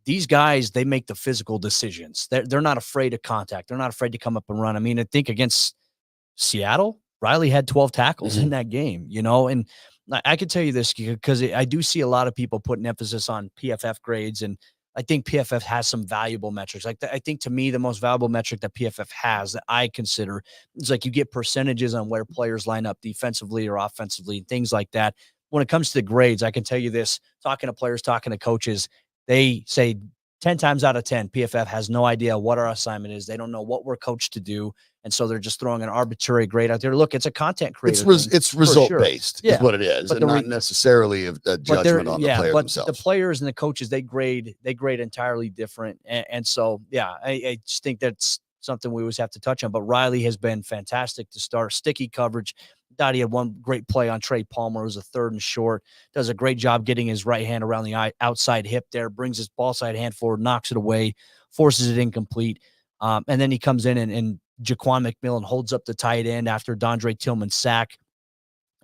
these guys, they make the physical decisions. They're not afraid of contact. They're not afraid to come up and run. I mean, I think against Seattle, Riley had 12 tackles in that game, and I could tell you this because I do see a lot of people putting emphasis on PFF grades, and I think PFF has some valuable metrics. I think to me, the most valuable metric that PFF has that I consider is you get percentages on where players line up defensively or offensively, things like that. when it comes to the grades, I can tell you this, talking to players, talking to coaches, they say 10 times out of 10, PFF has no idea what our assignment is. They don't know what we're coached to do. And so they're just throwing an arbitrary grade out there. Look, it's a content creator. It's result based, is what it is, but and not necessarily a judgment on the player themselves. The players and the coaches, they grade entirely different. And so, I just think that's something we always have to touch on. But Riley has been fantastic to start. Sticky coverage. Badie had one great play on Trey Palmer. It was a 3rd and short. Does a great job getting his right hand around the outside hip there, brings his ball side hand forward, knocks it away, forces it incomplete. And then he comes in and Jaquan McMillan holds up the tight end after Dondre Tillman's sack.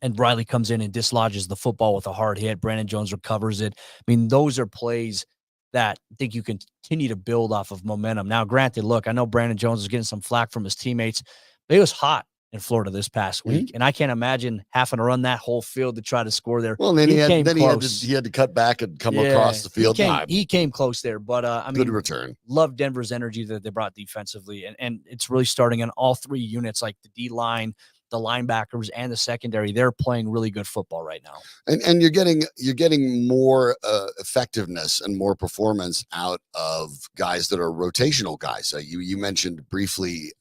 And Riley comes in and dislodges the football with a hard hit. Brandon Jones recovers it. I mean, those are plays that I think you can continue to build off of momentum. Now, granted, look, I know Brandon Jones is getting some flack from his teammates, but he was hot in Florida this past week. And I can't imagine having to run that whole field to try to score there. Well, then he had to cut back and come across the field. He came close there, but I mean, good return. Love Denver's energy that they brought defensively. And it's really starting on all 3 units, like the D line, the linebackers, and the secondary. They're playing really good football right now. And you're getting more effectiveness and more performance out of guys that are rotational guys. So you mentioned briefly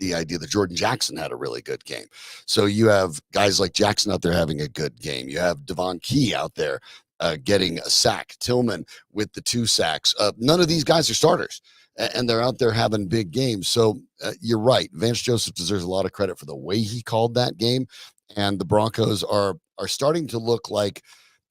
the idea that Jordan Jackson had a really good game. So you have guys like Jackson out there having a good game. You have Devon Key out there getting a sack. Tillman with the 2 sacks. None of these guys are starters, and they're out there having big games. So you're right. Vance Joseph deserves a lot of credit for the way he called that game. And the Broncos are starting to look like,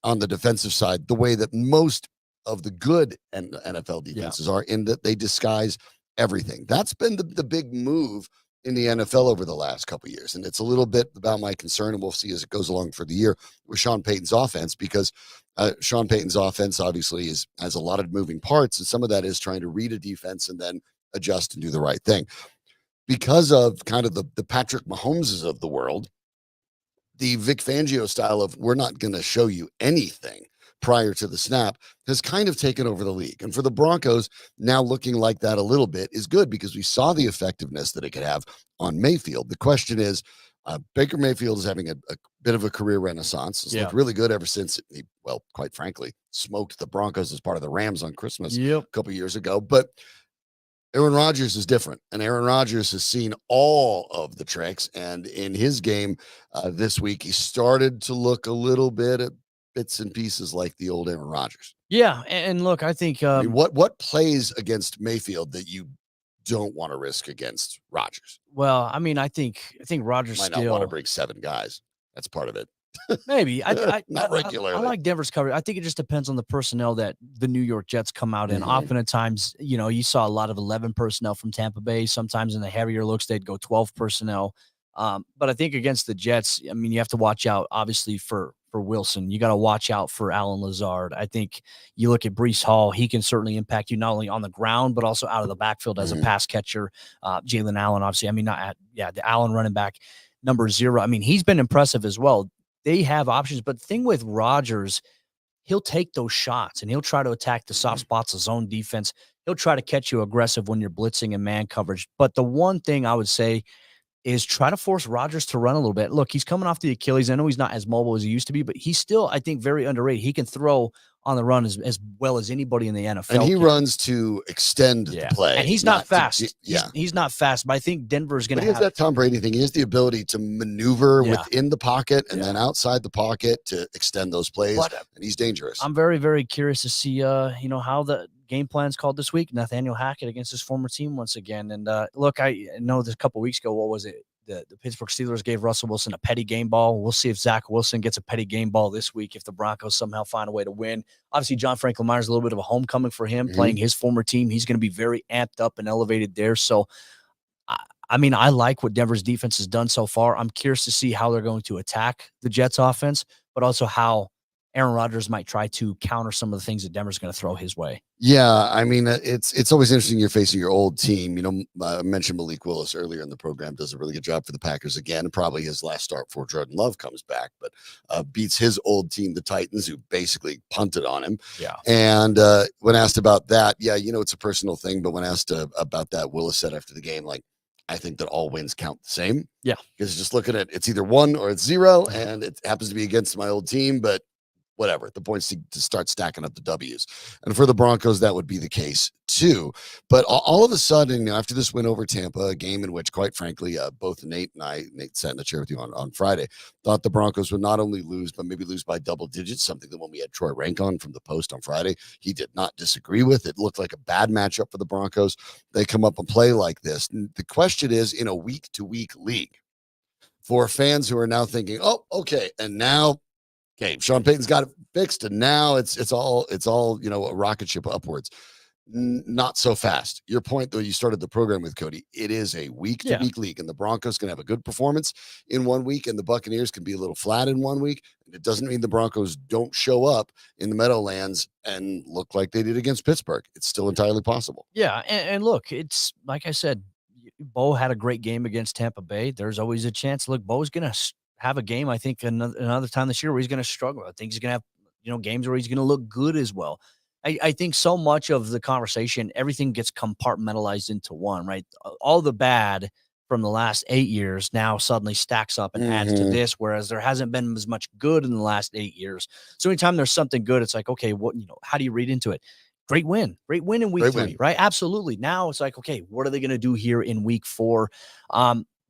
on the defensive side, the way that most of the good NFL defenses are, in that they disguise everything. That's been the big move in the NFL over the last couple of years. And it's a little bit about my concern, and we'll see as it goes along for the year, with Sean Payton's offense, because Sean Payton's offense obviously has a lot of moving parts, and some of that is trying to read a defense and then adjust and do the right thing. Because of kind of the Patrick Mahomeses of the world, the Vic Fangio style of, we're not going to show you anything prior to the snap, has kind of taken over the league. And for the Broncos, now looking like that a little bit is good, because we saw the effectiveness that it could have on Mayfield. The question is, Baker Mayfield is having a bit of a career renaissance. It's looked really good ever since he, well, quite frankly, smoked the Broncos as part of the Rams on Christmas a couple of years ago. But Aaron Rodgers is different, and Aaron Rodgers has seen all of the tricks. And in his game this week, he started to look a little bit at bits and pieces like the old Aaron Rodgers. Yeah, and look, I think I mean, what plays against Mayfield that you don't want to risk against Rodgers? Well, I mean, I think Rodgers might not want to bring 7 guys. That's part of it. Maybe not regularly. I like Denver's coverage. I think it just depends on the personnel that the New York Jets come out in. Often at times, you saw a lot of 11 personnel from Tampa Bay. Sometimes in the heavier looks, they'd go 12 personnel. But I think against the Jets, I mean, you have to watch out, obviously, for Wilson. You got to watch out for Allen Lazard. I think you look at Breece Hall, he can certainly impact you not only on the ground, but also out of the backfield as a pass catcher. Jalen Allen, obviously, I mean, the Allen running back, number 0. I mean, he's been impressive as well. They have options, but the thing with Rodgers, he'll take those shots and he'll try to attack the soft spots of zone defense. He'll try to catch you aggressive when you're blitzing and man coverage. But the one thing I would say is try to force Rodgers to run a little bit. Look, he's coming off the Achilles. I know he's not as mobile as he used to be, but he's still, I think, very underrated. He can throw on the run as well as anybody in the NFL. And he runs to extend the play. And he's not fast. He's not fast, but I think Denver's going to have that Tom Brady thing. He has the ability to maneuver within the pocket and then outside the pocket to extend those plays, and he's dangerous. I'm very, very curious to see, how the game plan's called this week. Nathaniel Hackett against his former team once again. And look, I know this a couple weeks ago, what was it? The Pittsburgh Steelers gave Russell Wilson a petty game ball. We'll see if Zach Wilson gets a petty game ball this week if the Broncos somehow find a way to win. Obviously, John Franklin Myers, a little bit of a homecoming for him, playing his former team. He's going to be very amped up and elevated there. So, I mean, I like what Denver's defense has done so far. I'm curious to see how they're going to attack the Jets offense, but also how Aaron Rodgers might try to counter some of the things that Denver's going to throw his way. Yeah, I mean, it's always interesting you're facing your old team. I mentioned Malik Willis earlier in the program, does a really good job for the Packers again. Probably his last start before Jordan Love comes back, but beats his old team, the Titans, who basically punted on him. Yeah. And when asked about that, it's a personal thing, but when asked about that, Willis said after the game, like, I think that all wins count the same. Yeah. Because just looking at it's either 1 or it's 0, and it happens to be against my old team, but whatever. The points to start stacking up the W's. And for the Broncos, that would be the case too. But all of a sudden, after this win over Tampa, a game in which, quite frankly, both Nate sat in the chair with you on Friday, thought the Broncos would not only lose, but maybe lose by double digits, something that when we had Troy Rank on from the Post on Friday, he did not disagree with. It looked like a bad matchup for the Broncos. They come up and play like this. And the question is, in a week-to-week league, for fans who are now thinking, oh, okay, and now okay, Sean Payton's got it fixed, and now it's all a rocket ship upwards. Not so fast. Your point, though, you started the program with, Cody, it is a week-to-week league, and the Broncos can have a good performance in 1 week, and the Buccaneers can be a little flat in 1 week. And it doesn't mean the Broncos don't show up in the Meadowlands and look like they did against Pittsburgh. It's still entirely possible. Yeah, and look, it's like I said, Bo had a great game against Tampa Bay. There's always a chance. Look, Bo's going to have a game, I think, another time this year where he's going to struggle. I think he's going to have, games where he's going to look good as well. I think so much of the conversation, everything gets compartmentalized into one, right? All the bad from the last 8 years now suddenly stacks up and adds to this, whereas there hasn't been as much good in the last 8 years. So anytime there's something good, it's like, okay, how do you read into it? Great win in week 3, right? Absolutely. Now it's like, okay, what are they going to do here in week 4?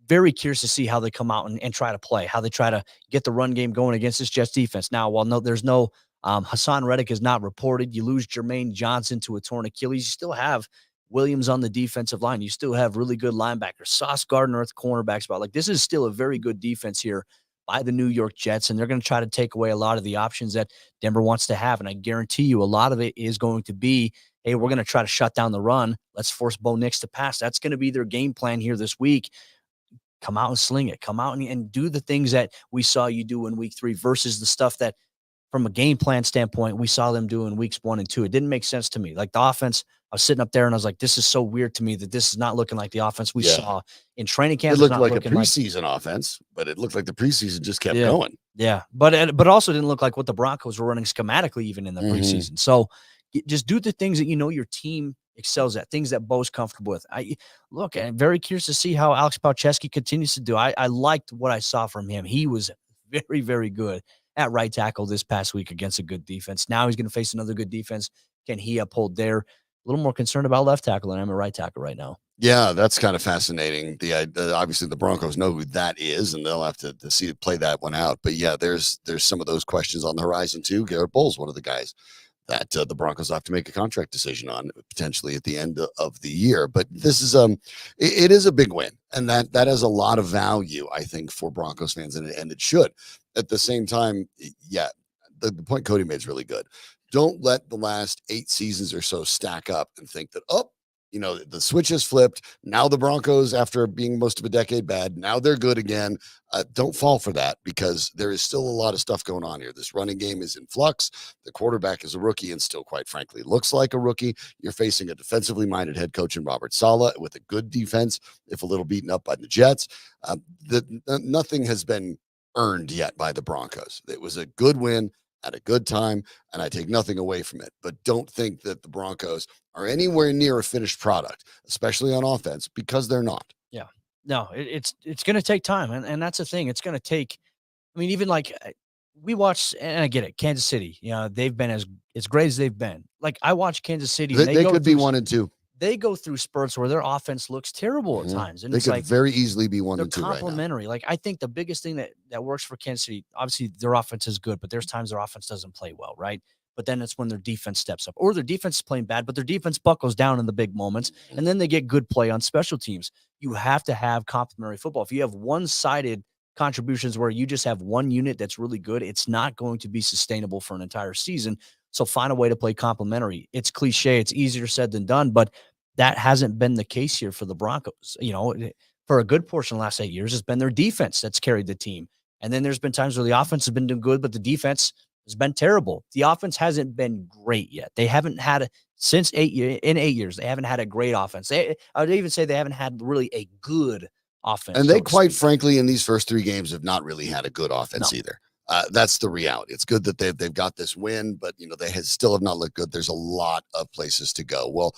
Very curious to see how they come out and try to play, how they try to get the run game going against this Jets defense. Now, while there's no Hassan Reddick is not reported. You lose Jermaine Johnson to a torn Achilles. You still have Williams on the defensive line. You still have really good linebackers. Sauce Gardner at the cornerback spot. Like, this is still a very good defense here by the New York Jets, and they're going to try to take away a lot of the options that Denver wants to have. And I guarantee you a lot of it is going to be, hey, we're going to try to shut down the run. Let's force Bo Nix to pass. That's going to be their game plan here this week. Come out and sling it. Come out and do the things that we saw you do in week 3 versus the stuff that, from a game plan standpoint, we saw them do in weeks 1 and 2. It didn't make sense to me. Like, the offense, I was sitting up there and I was like, this is so weird to me that this is not looking like the offense we saw in training camp. It looked like a preseason offense, but it looked like the preseason just kept going. Yeah. But also didn't look like what the Broncos were running schematically even in the preseason. So just do the things that your team excels at, things that Bo's comfortable with. I'm very curious to see how Alex Palczewski continues to do. I liked what I saw from him. He was very, very good at right tackle this past week against a good defense. Now he's going to face another good defense. Can he uphold there? A little more concerned about left tackle than I'm a right tackle right now. Yeah, that's kind of fascinating. Obviously the Broncos know who that is, and they'll have to play that one out. But yeah, there's some of those questions on the horizon too. Garrett Bowles, one of the guys that the Broncos have to make a contract decision on potentially at the end of the year. But this is it is a big win, and that has a lot of value, I think, for Broncos fans, and it should. At the same time, yeah, the point Cody made is really good. Don't let the last 8 seasons or so stack up and think that, the switch has flipped. Now the Broncos, after being most of a decade bad, now they're good again. Don't fall for that, because there is still a lot of stuff going on here. This running game is in flux. The quarterback is a rookie and still, quite frankly, looks like a rookie. You're facing a defensively minded head coach in Robert Saleh with a good defense, if a little beaten up by the Jets. Nothing has been earned yet by the Broncos. It was a good win at a good time, and I take nothing away from it. But don't think that the Broncos are anywhere near a finished product, especially on offense, because they're not. Yeah. No, it's going to take time, and that's the thing. It's going to take, even like we watched, and I get it, Kansas City, they've been as great as they've been. Like, I watch Kansas City. They could be 1 and 2. They go through spurts where their offense looks terrible at times. And they could very easily be 1 and 2 complementary. right now. Like, I think the biggest thing that works for Kansas City, obviously their offense is good, but there's times their offense doesn't play well, right? But then it's when their defense steps up, or their defense is playing bad, but their defense buckles down in the big moments, and then they get good play on special teams. You have to have complementary football. If you have one-sided contributions where you just have one unit that's really good, it's not going to be sustainable for an entire season. So find a way to play complementary. It's cliche. It's easier said than done, but that hasn't been the case here for the Broncos. For a good portion of the last 8 years, it's been their defense that's carried the team. And then there's been times where the offense has been doing good, but the defense has been terrible. The offense hasn't been great yet. They haven't had since 8 years. They haven't had a great offense. I would even say they haven't had really a good offense. And they, quite frankly, in these first 3 games have not really had a good offense either. That's the reality. It's good that they've got this win, but they still have not looked good. There's a lot of places to go. Well,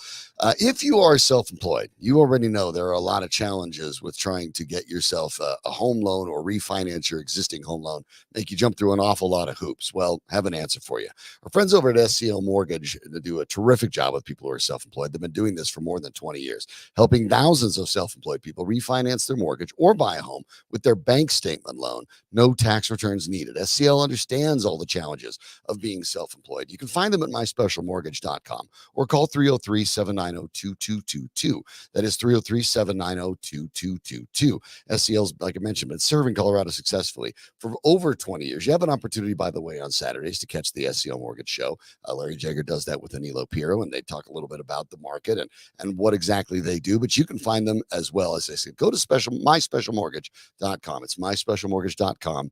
if you are self-employed, you already know there are a lot of challenges with trying to get yourself a home loan or refinance your existing home loan, make you jump through an awful lot of hoops. Well, have an answer for you. Our friends over at SCL Mortgage do a terrific job with people who are self-employed. They've been doing this for more than 20 years, helping thousands of self-employed people refinance their mortgage or buy a home with their bank statement loan. No tax returns needed. SCL understands all the challenges of being self-employed. You can find them at myspecialmortgage.com or call 303-790-2222. That is 303-790-2222. SCL's, like I mentioned, been serving Colorado successfully for over 20 years. You have an opportunity, by the way, on Saturdays to catch the SCL Mortgage Show. Larry Jagger does that with Anilo Piro, and they talk a little bit about the market and what exactly they do. But you can find them as well. As I said, go to myspecialmortgage.com. It's myspecialmortgage.com.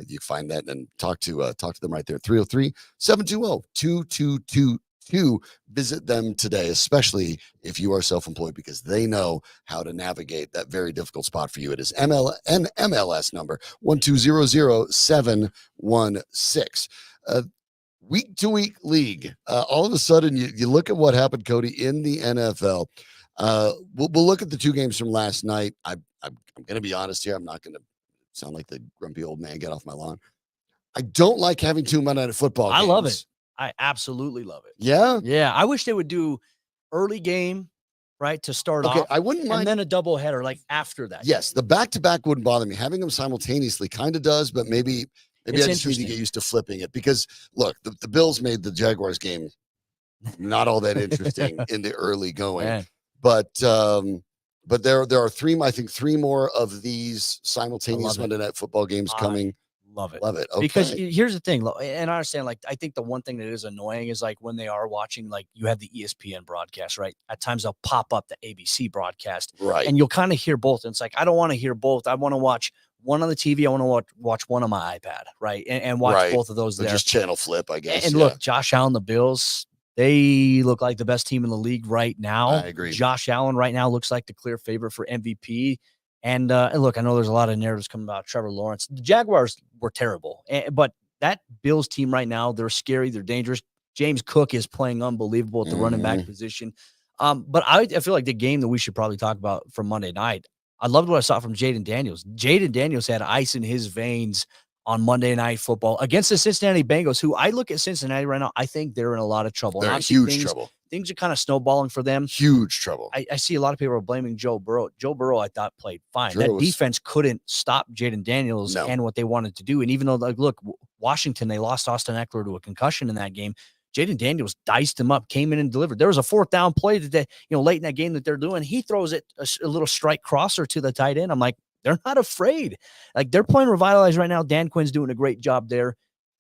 You find that and talk to them right there. 303-720-2222. Visit them today, especially if you are self-employed, because they know how to navigate that very difficult spot for you. It is MLS number 1200716. Week to week league. All of a sudden, you look at what happened, Cody, in the NFL. We'll look at the two games from last night. I'm going to be honest here. I'm not going to sound like the grumpy old man, get off my lawn. I don't like having two Monday Night Football games. I love it. I absolutely love it. Yeah? Yeah. I wish they would do early game, right, to start off. I wouldn't mind. And then a doubleheader, like after that. Yes, the back-to-back wouldn't bother me. Having them simultaneously kind of does, but maybe I just need to get used to flipping it. Because, look, the Bills made the Jaguars game not all that interesting in the early going. Man. But there are three more of these simultaneous Monday Night Football games coming. Love it. Okay. Because here's the thing, and I understand, like, I think the one thing that is annoying is, like, when they are watching, like, you have the ESPN broadcast, right? At times they'll pop up the ABC broadcast. Right. And you'll kind of hear both. And it's like, I don't want to hear both. I want to watch one on the TV. I want to watch one on my iPad, right? And watch both of those there. Just channel flip, I guess. And look, Josh Allen, the Bills, they look like the best team in the league right now. I agree. Josh Allen right now looks like the clear favorite for MVP. And look, I know there's a lot of narratives coming about Trevor Lawrence. The Jaguars were terrible, but that Bills team right now, they're scary. They're dangerous. James Cook is playing unbelievable at the running back position. But I feel like the game that we should probably talk about from Monday night, I loved what I saw from Jaden Daniels. Jaden Daniels had ice in his veins on Monday Night Football against the Cincinnati Bengals, who I look at Cincinnati right now, I think they're in a lot of trouble. They're in huge trouble. Things are kind of snowballing for them. Huge trouble. I see a lot of people are blaming Joe Burrow. Joe Burrow, I thought, played fine. That defense couldn't stop Jaden Daniels and what they wanted to do. And even though, like, look, Washington, they lost Austin Eckler to a concussion in that game. Jaden Daniels diced him up, came in and delivered. There was a fourth down play that they, late in that game that they're doing. He throws it a little strike crosser to the tight end. I'm like, they're not afraid. Like, they're playing revitalized right now. Dan Quinn's doing a great job there.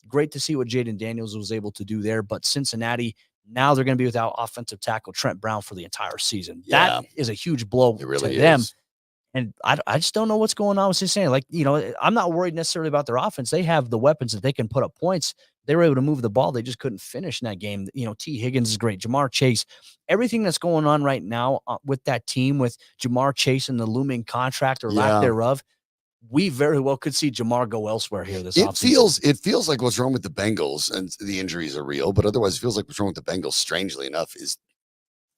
Great to see what Jaden Daniels was able to do there. But Cincinnati, now they're going to be without offensive tackle Trent Brown for the entire season. Yeah. That is a huge blow to them. And I just don't know what's going on with Cincinnati. Like, I'm not worried necessarily about their offense. They have the weapons that they can put up points. They were able to move the ball. They just couldn't finish in that game. T. Higgins is great. Jamar Chase, everything that's going on right now with that team, with Jamar Chase and the looming contract or lack thereof, we very well could see Jamar go elsewhere here this offseason. It feels like what's wrong with the Bengals, and the injuries are real, but otherwise it feels like what's wrong with the Bengals, strangely enough, is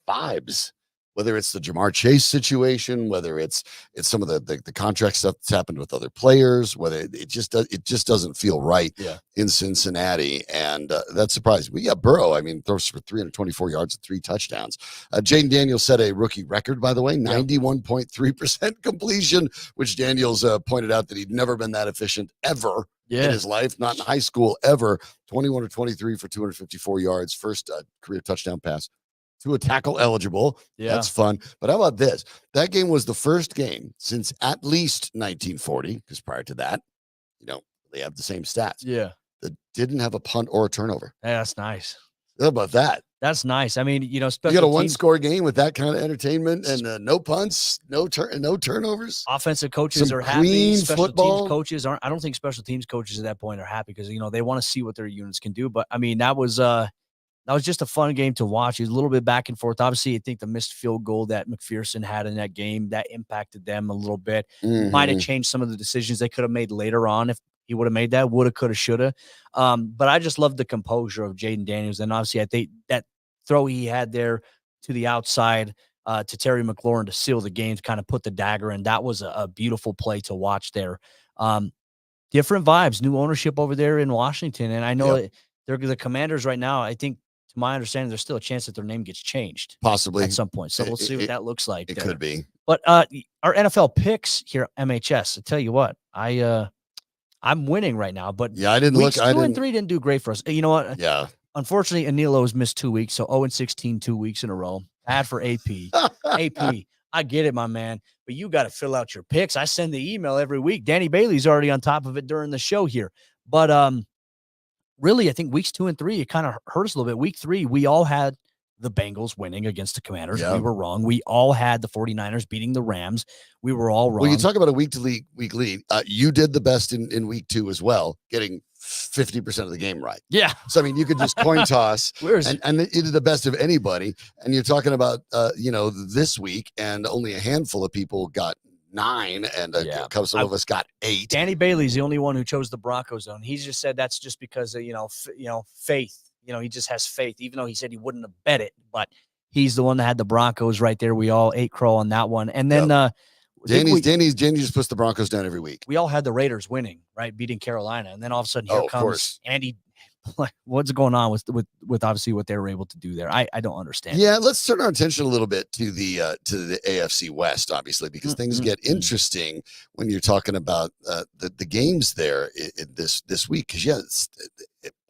vibes. Whether it's the Jamar Chase situation, whether it's some of the contract stuff that's happened with other players, whether it just doesn't feel right in Cincinnati, and that's surprising. But yeah, Burrow, throws for 324 yards and 3 touchdowns. Jaden Daniels set a rookie record, by the way, 91.3% completion, which Daniels pointed out that he'd never been that efficient ever in his life, not in high school ever. 21 or 23 for 254 yards, first career touchdown pass to a tackle eligible. That's fun. But how about this? That game was the first game since at least 1940, because prior to that, they have the same stats. Yeah. That didn't have a punt or a turnover. Yeah, that's nice. How about that? That's nice. Special you got a one-score game with that kind of entertainment and no punts, no turnovers. Offensive coaches are happy. Special teams coaches aren't. I don't think special teams coaches at that point are happy because they want to see what their units can do. But that was just a fun game to watch. It was a little bit back and forth. Obviously, I think the missed field goal that McPherson had in that game, that impacted them a little bit. Might have changed some of the decisions they could have made later on if he would have made that. Woulda, coulda, shoulda. But I just love the composure of Jaden Daniels. And obviously, I think that throw he had there to the outside to Terry McLaurin to seal the game, to kind of put the dagger in. That was a beautiful play to watch there. Different vibes, new ownership over there in Washington. And I know they're the Commanders right now. I think, to my understanding, there's still a chance that their name gets changed possibly at some point. So we'll see what that looks like. It could be. But our NFL picks here at MHS, I tell you what, I'm winning right now. But I didn't look. 2 and 3 didn't do great for us. You know what? Yeah. Unfortunately, Anilo has missed 2 weeks, so 0-16 2 weeks in a row. Bad for AP. AP, I get it, my man, but you got to fill out your picks. I send the email every week. Danny Bailey's already on top of it during the show here. But really, I think weeks 2 and 3, it kind of hurt us a little bit. Week 3, we all had the Bengals winning against the Commanders. Yeah. We were wrong. We all had the 49ers beating the Rams. We were all wrong. Well, you talk about a week lead. You did the best in week 2 as well, getting 50% of the game right. Yeah. So, I mean, you could just coin toss and you did the best of anybody. And you're talking about, this week, and only a handful of people got 9 and a couple of us got 8. Danny Bailey's the only one who chose the Broncos zone. He just said that's just because of, faith. He just has faith, even though he said he wouldn't have bet it, but he's the one that had the Broncos right there. We all ate crow on that one. And then, Danny just puts the Broncos down every week. We all had the Raiders winning, right? Beating Carolina. And then all of a sudden here comes Andy. What's going on with obviously what they were able to do there? I don't understand. Yeah, let's turn our attention a little bit to the AFC West, obviously, because things get interesting when you're talking about the games there in this week. Because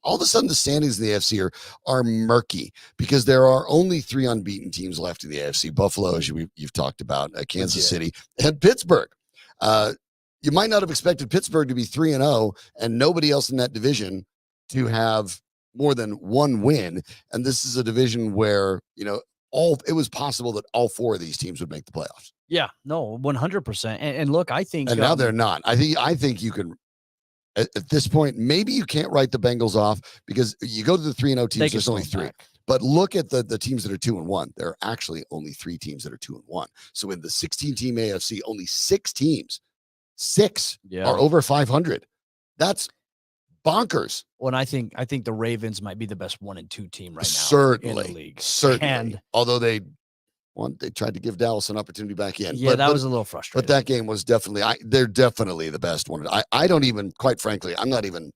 all of a sudden the standings in the AFC are murky because there are only 3 unbeaten teams left in the AFC. Buffalo, as you've talked about, Kansas City, and Pittsburgh. You might not have expected Pittsburgh to be 3-0 and nobody else in that division to have more than 1 win. And this is a division where, it was possible that all 4 of these teams would make the playoffs. Yeah, no, 100%. And look, I think, and now they're not. I think you can, at this point, maybe you can't write the Bengals off because you go to the 3-0 teams, there's only 3. But look at the teams that are 2-1. There are actually only 3 teams that are 2-1. So in the 16-team AFC, only 6 teams, 6 are over 500. That's bonkers. Well, and I think the Ravens might be the best 1 and 2 team right now certainly, in the league. Certainly. And although they tried to give Dallas an opportunity back in. Yeah, that was a little frustrating. But that game was definitely they're definitely the best one. I don't even, quite frankly, I'm not even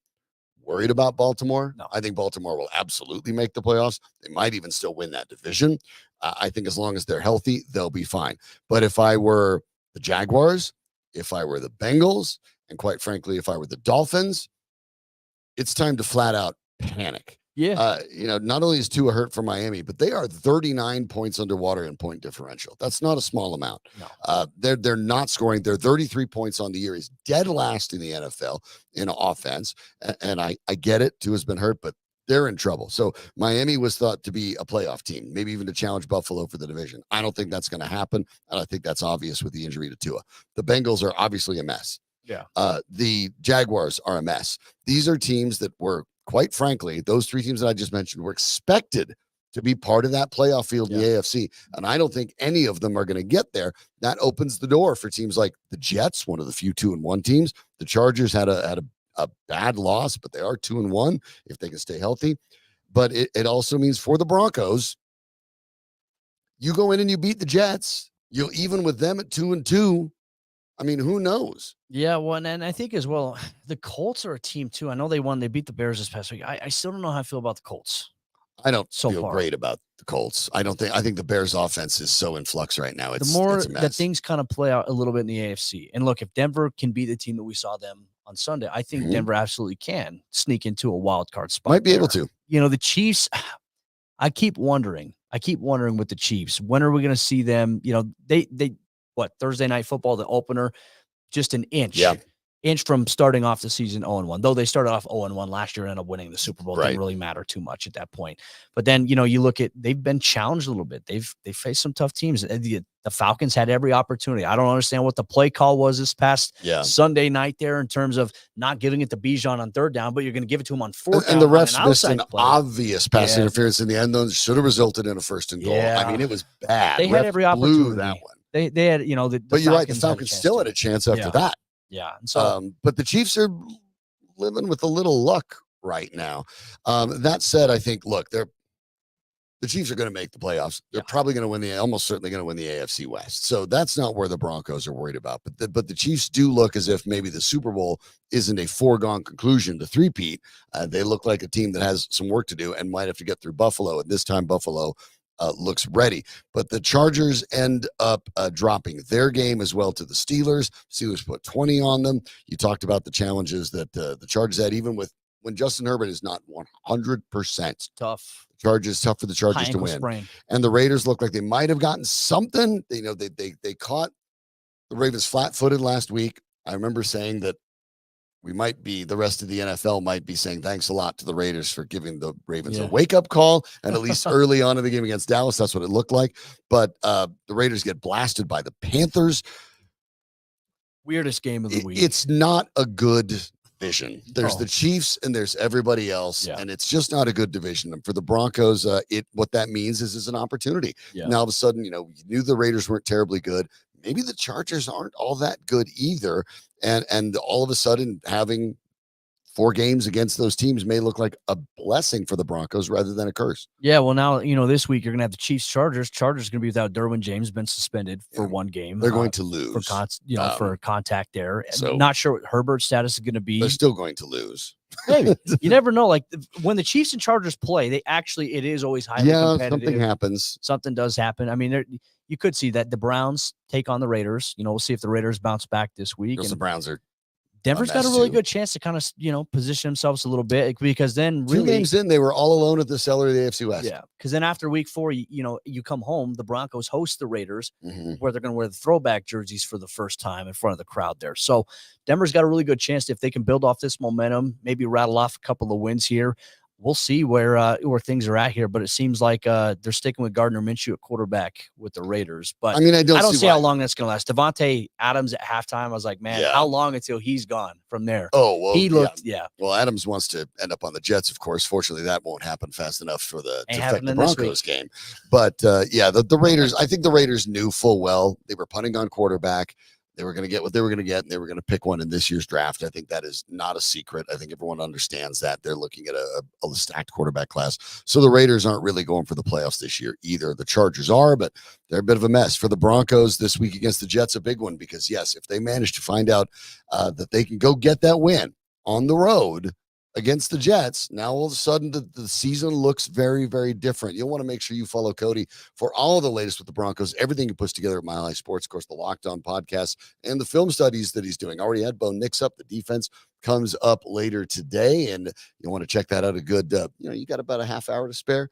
worried about Baltimore. No. I think Baltimore will absolutely make the playoffs. They might even still win that division. I think as long as they're healthy, they'll be fine. But if I were the Jaguars, if I were the Bengals, and quite frankly, if I were the Dolphins, it's time to flat out panic. Yeah. Not only is Tua hurt for Miami, but they are 39 points underwater in point differential. That's not a small amount. No. They're not scoring. They're 33 points on the year. He's dead last in the NFL in offense. And I get it. Tua's been hurt, but they're in trouble. So Miami was thought to be a playoff team, maybe even to challenge Buffalo for the division. I don't think that's going to happen. And I think that's obvious with the injury to Tua. The Bengals are obviously a mess. Yeah. The Jaguars are a mess. These are teams that were, quite frankly, those 3 teams that I just mentioned were expected to be part of that playoff field in the AFC. And I don't think any of them are going to get there. That opens the door for teams like the Jets, one of the few 2-1 teams. The Chargers had a bad loss, but they are 2-1 if they can stay healthy. But it also means for the Broncos, you go in and you beat the Jets. You'll even with them at 2-2. I mean, who knows? Yeah, well, and I think as well, the Colts are a team too. I know they won. They beat the Bears this past week. I still don't know how I feel about the Colts. I don't feel great about the Colts. I think the Bears offense is so in flux right now. It's the more it's a mess. that things kind of play out a little bit in the AFC. And look, if Denver can be the team that we saw them on Sunday, I think Denver absolutely can sneak into a wild card spot. Might be able to. The Chiefs, I keep wondering with the Chiefs, when are we going to see them? They Thursday Night Football, the opener, just an inch from starting off the season 0-1. Though they started off 0-1 last year and ended up winning the Super Bowl. Didn't really matter too much at that point. But then, you look at, they've been challenged a little bit. They faced some tough teams. The Falcons had every opportunity. I don't understand what the play call was this past Sunday night there in terms of not giving it to Bijan on 3rd down, but you're going to give it to him on 4th down. And the refs missed an obvious pass interference in the end zone. Should have resulted in a 1st and goal. I mean, it was bad. They had every opportunity. Blew that one. They had, but you're right. The Falcons still had a chance after that. Yeah. And so, but the Chiefs are, living with a little luck right now. That said, I think, look, the Chiefs are going to make the playoffs. They're probably going to win almost certainly going to win the AFC West. So that's not where the Broncos are worried about. But the Chiefs do look as if maybe the Super Bowl isn't a foregone conclusion to three-peat. They look like a team that has some work to do and might have to get through Buffalo. And this time Buffalo looks ready. But the Chargers end up dropping their game as well to the Steelers. Steelers put 20 on them. You talked about the challenges that the Chargers had, even when Justin Herbert is not 100%. Tough. Chargers, tough for the Chargers to win. Sprain. And the Raiders look like they might have gotten something. They caught the Ravens flat-footed last week. I remember saying that the rest of the NFL might be saying thanks a lot to the Raiders for giving the Ravens a wake-up call, and at least early on in the game against Dallas, that's what it looked like. But the Raiders get blasted by the Panthers. Weirdest game of the week. It's not a good division. There's the Chiefs and there's everybody else, and it's just not a good division. And for the Broncos, what that means is an opportunity. Now all of a sudden, you knew the Raiders weren't terribly good. Maybe the Chargers aren't all that good either, and all of a sudden having 4 games against those teams may look like a blessing for the Broncos rather than a curse. Yeah, well, now, this week you're going to have the Chiefs-Chargers. Chargers going to be without Derwin James, been suspended for 1 game. They're going to lose. For contact there. So not sure what Herbert's status is going to be. They're still going to lose. Maybe. You never know. Like, when the Chiefs and Chargers play, it is always highly competitive. Something happens. Something does happen. I mean, you could see that the Browns take on the Raiders. We'll see if the Raiders bounce back this week. The Browns are Denver's got a really good chance to kind of, position themselves a little bit, because then really 2 games in, they were all alone at the cellar of the AFC West. Yeah, because then after week 4, you come home, the Broncos host the Raiders, Mm-hmm. where they're going to wear the throwback jerseys for the first time in front of the crowd there. So Denver's got a really good chance if they can build off this momentum, maybe rattle off a couple of wins here. We'll see where things are at here, but it seems like they're sticking with Gardner Minshew at quarterback with the Raiders. But I mean, I don't see how long that's going to last. Devontae Adams at halftime, I was like, man, how long until he's gone from there? Oh, well, he looked, Well, Adams wants to end up on the Jets, of course. Fortunately, that won't happen fast enough to affect the Broncos game. But the Raiders, I think the Raiders knew full well they were punting on quarterback. They were going to get what they were going to get, and they were going to pick one in this year's draft. I think that is not a secret. I think everyone understands that. They're looking at a stacked quarterback class. So the Raiders aren't really going for the playoffs this year either. The Chargers are, but they're a bit of a mess. For the Broncos this week against the Jets, a big one, because, yes, if they manage to find out that they can go get that win on the road against the Jets, now all of a sudden the season looks very, very different. You'll want to make sure you follow Cody for all of the latest with the Broncos, everything he puts together at Mile High Sports, of course, the Locked On podcast and the film studies that he's doing. Already had Bo Nix up. The defense comes up later today, and you want to check that out. A good, you got about a half hour to spare.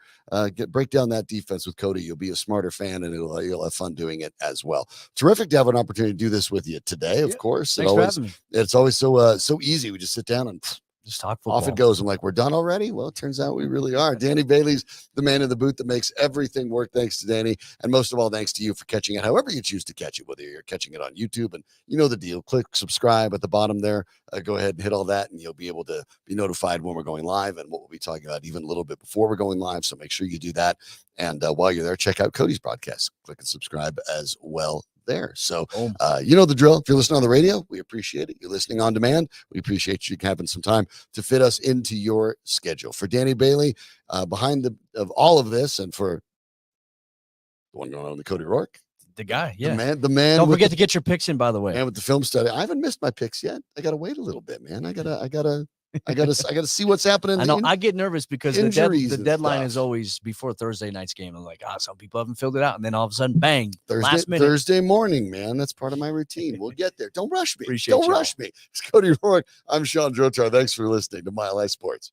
Break down that defense with Cody. You'll be a smarter fan, and you'll have fun doing it as well. Terrific to have an opportunity to do this with you today, of course. Thanks for having me. It's always so easy. We just sit down and just talk football. Off it goes. I'm like, we're done already? Well, it turns out we really are. Danny Bailey's the man in the booth that makes everything work. Thanks to Danny. And most of all, thanks to you for catching it, however you choose to catch it, whether you're catching it on YouTube. And you know the deal. Click subscribe at the bottom there. Go ahead and hit all that, and you'll be able to be notified when we're going live and what we'll be talking about even a little bit before we're going live. So make sure you do that. And while you're there, check out Cody's podcast. Click and subscribe as well there. So you know the drill. If you're listening on the radio, we appreciate it. You're listening on demand, we appreciate you having some time to fit us into your schedule. For Danny Bailey, behind all of this, and for the one going on, the Cody Roark, the guy, the man. Don't forget to get your picks in, by the way. And with the film study, I haven't missed my picks yet. I gotta wait a little bit, man. I gotta see what's happening. I know. I get nervous because the deadline stuff is always before Thursday night's game. I'm like, some people haven't filled it out, and then all of a sudden, bang! Thursday morning, man. That's part of my routine. We'll get there. Don't rush me. Don't rush me. It's Cody Roark. I'm Sean Drotar. Thanks for listening to Mile High Sports.